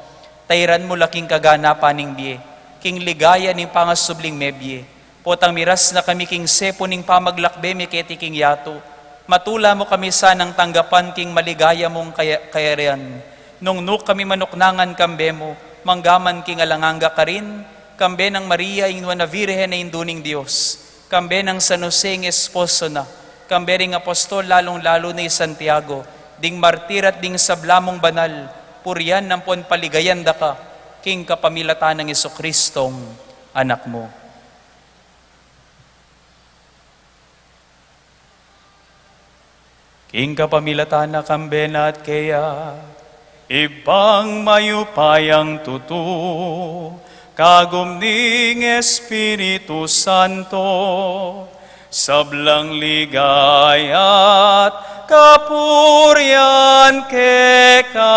tayran mo laking kaganapan ning biye, king ligaya ning pangasubling mebye, potang miras na kami king sepo ning pamaglakbe mi keti king yato, matula mo kami sanang tanggapan king maligaya mong kayarian, nung nuk kami manuknangan kambe mo, manggaman king alanganga ka rin, kambe ng Maria ingwa na Virhen na induning Diyos, kambe ng San Jose ng esposo na, kambe ring apostol lalong-lalo na Santiago, ding martir at ding sablamong banal, purian ng pon paligayan da ka, king kapamilatan ng Jesucristong anak mo. King kapamilatan na kambena at kaya, ibang mayupayang tutu, kagumning Espiritu Santo, sablang ligaya't kapurian keka,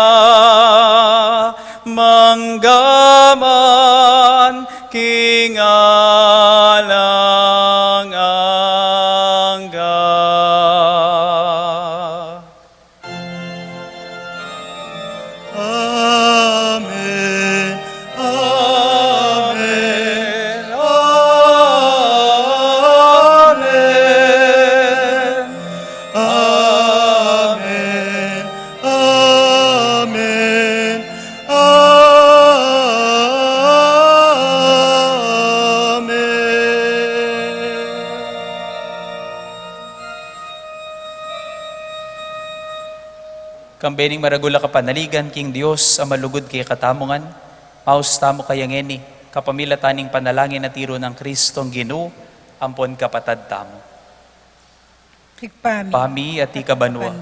manggaman king alanganga. Amen. Amen. Amen. Amen. Amen. Kambening maragula kapanaligan, king Dios, ang malugod kay katamungan, maus tamo kayang eni, kapamila taning panalangin na tiro ng Kristong Ginoo, ampon kapatad tamo. Pami at ikabanwa,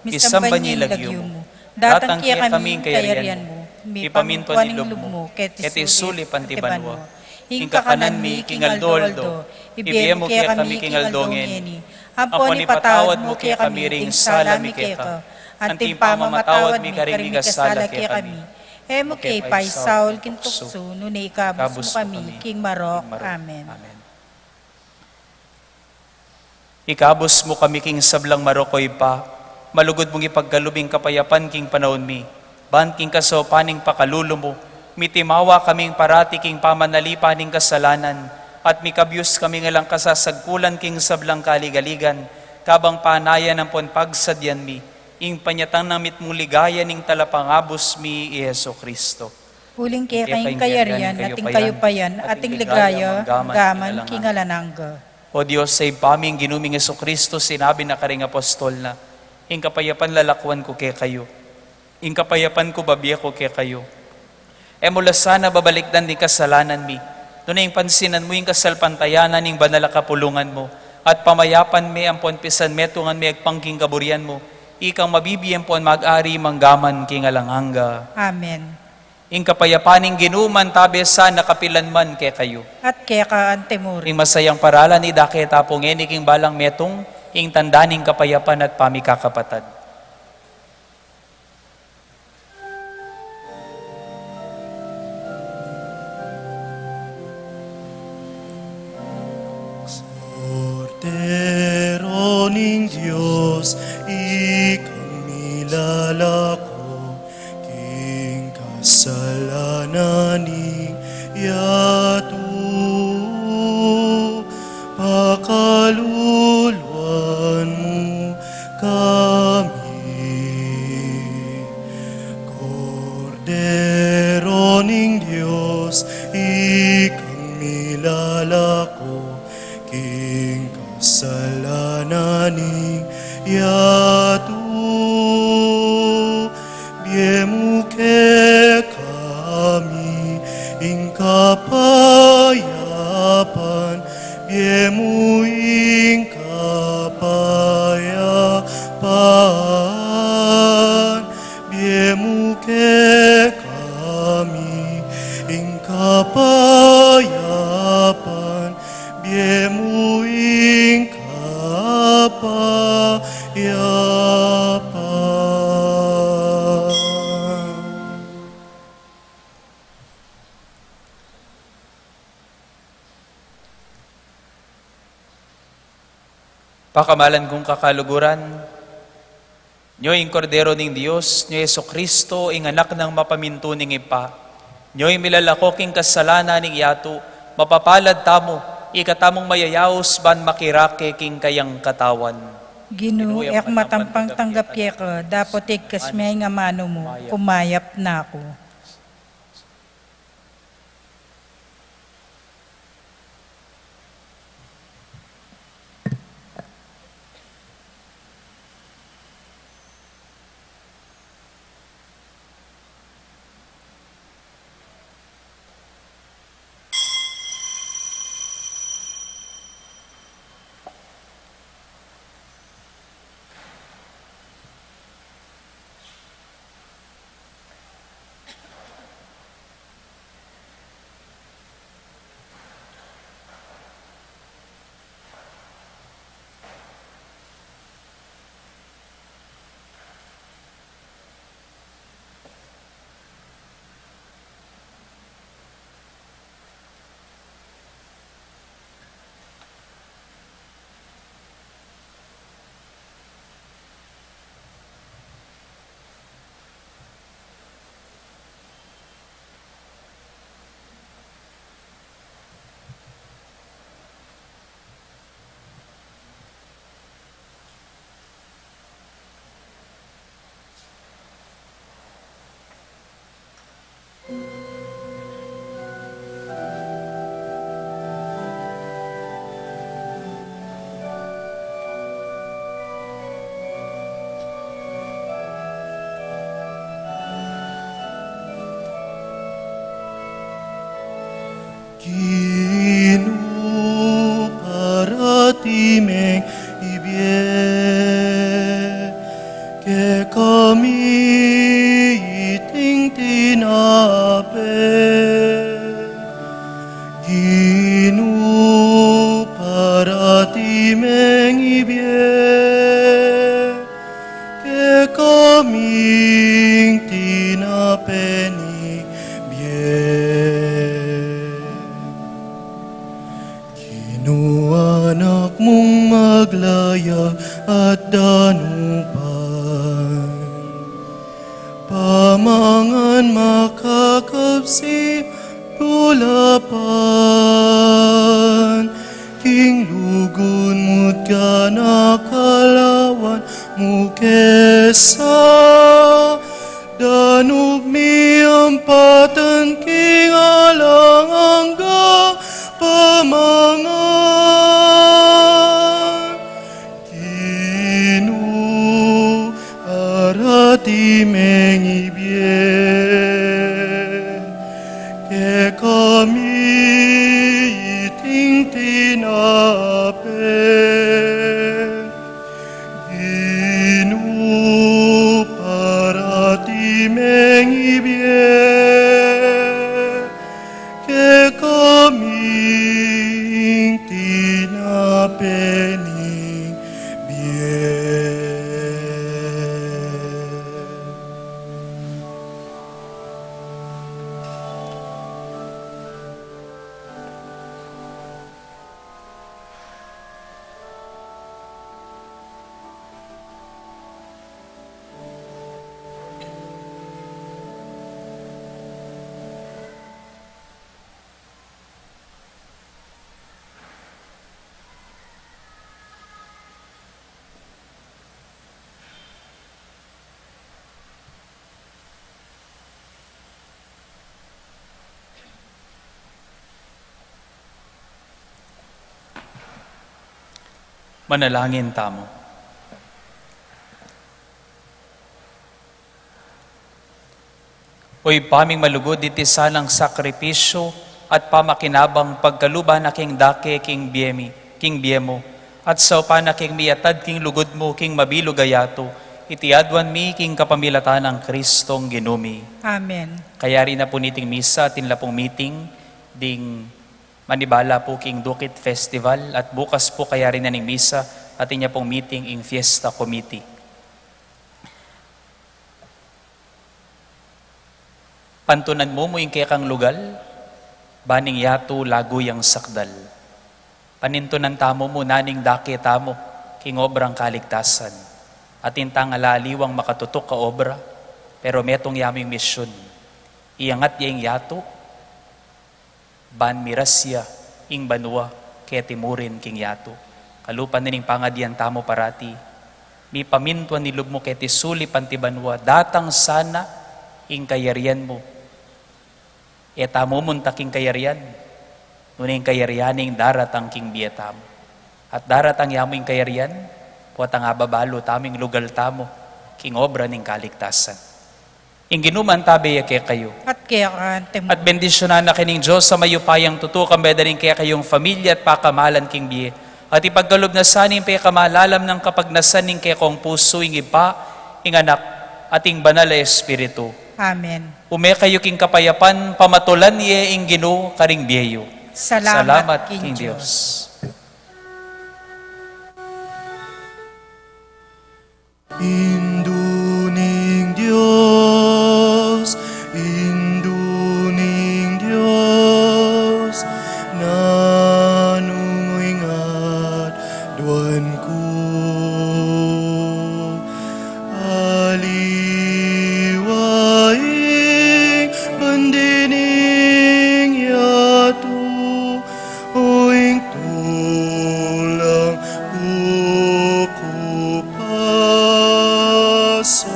isamba niya lagyo mo, datang kaya kaming kayarian mo, ipamintuan ni lub mo, ket isuli pantibanwa. Hingka kanan mi kingaldo, ibiyem mo kaya kami kingaldongen, ampon ipatawad mo kaya kami ring salami kaya anting pamamatawad mi karing kasala kaya kami. Emo kay Pai Saul kintukso, nunay kabus mo kami, King Marok. Amen. Ikabos mo kami, King Sablang Marokoy pa, malugod mong ipagkalubing kapayapan, King panahon mi, ban King kaso paning pakululo mo, mitimawa kaming parati, King pamanalipaning kasalanan, at mikabyus kami ngalang kasasagpulan, King Sablang kaligaligan, kabang panayan ng ponpagsadyan mi, ing panyatang namit mong ligaya ning talapangabos mi, Yeso Kristo. Huling kaya kayong kayarian, ating kayo payan, ating ligaya, gaman, King Alananga. O Diyos, sa ipaming ginuming Yeso Kristo, sinabi na karing apostol na, ing kapayapan lalakwan ko kay kayo, ing kapayapan ko babiya ko kay kayo. E mula sana babalikdan din kasalanan mi, doon ing pansinan mo ing kasalpantayanan ing banal kapulungan mo, at pamayapan mi ang ponpisan metungan mi agpangking kaburian mo, ikang mabibiyem po mag-ari manggaman king alanganga. Amen. Ing kapayapaning ginuman tabi sa nakapilan man kay kayo. At kaya ka antemur. Ing masayang paralan ni dake tapong king balang metong, ing tandaning kapayapan at pamikakapatad. Cordero ning Diyos, ikang nilalako, king kasalanan ning yatu, pakaluluan mo kami. Cordero ning Diyos, ikang nilalako, king kasalanan yatu, biemu ke kami ing kapayapan, biemu ing kapayapan, biemu ke kami ing kapayapan, biemu ing kapayapan. Pakamalan kong kakaluguran, Nyo'y Kordero ning Diyos, Nyo'y Yeso Kristo, ing anak ng mapaminto ning ipa, Nyo'y milalako king kasalanan ning yatu, mapapalad tamo, ikatamong mayayaos ban makirake king kayang katawan. Ginoo, ek matampang tanggap ka, dapat ikkas may nga mano mo, kumayap na ako. anak mong maglaya at danupan. Pamangan makakapsi tulapan, king lugun mo't ka nakalawan mo kesa. Danub mi ampatan king alang angga pamangan. Kinu arati mengibien, ke kami iting tinapen. Kinu parati mengibien, ke kami tinapening bien. Manalangin tamo. Uy, paming malugod iti sanang sakripisyo at pamakinabang pagkaluban na king dake king biemo, at sa upan na king miatad king lugod mo king mabilog ayato, iti adwan mi king kapamilatan ng Kristong ginumi. Amen. Kaya rin na po niting misa, tinla pong meeting, ding manibala po king Dukit Festival, at bukas po kaya rin na ning misa, at inya pong meeting in Fiesta Committee. Pantunan mo yung kekang lugal, baning yato laguyang sakdal. Panintunan tamo mo naning dake tamo, king obrang kaligtasan. At intang alaliwang makatutok ka obra, pero metong yaming misyon. Iangat yung yato, ban mirasya, ing banwa, kaya timurin king yato. Kalupan nining pangadian tamo parati, mi pamintuan nilub mo kaya tisuli pantibanwa, datang sana ing kayarian mo. Eta mo muntaking kayarian, nuning kayarianing daratang king biyeta mo. At daratang yamoing kayarian, puwatang ababalo taming lugal tamo, king obra ning kaligtasan. Ing ginuman tabi kaya kayo. At kaya kante mo. At bendisyonan na kining Diyos sa mayupayang tutukang bedaring kaya kayong pamilya at pakamalan king biye. At ipagkalob na saning pay kamalalam ng kapagnasan ning kaya kong puso ing ipa, ing anak, at ing banal na espiritu. Amen. Ume kayo king kapayapan, pamatulan niya ing Ginoo karing biyeyo. Salamat king Diyos. Induning Diyos, induning Diyos, nanunguingat duwan ko. Aliwaing bandining yato, uing tulang kukupaso.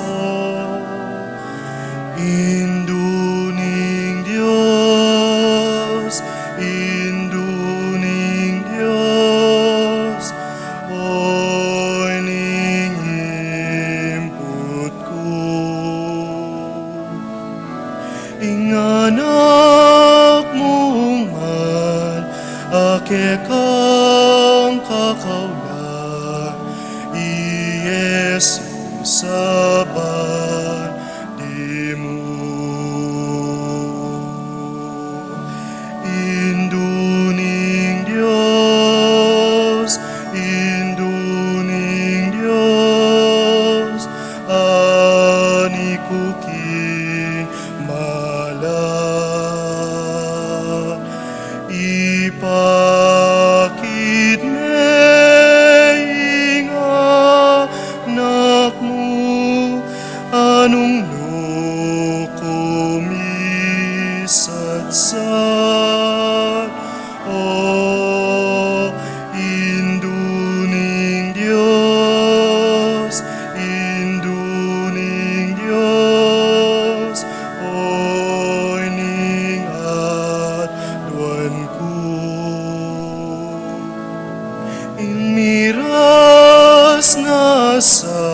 Induning Diyos, induning Diyos, oy ningimput ko. Inganak mong man, ake kang kakaulan, I-Jesus saban di mo. Induning Diyos, induning Diyos, ani kuking malat, ipakit miras na sa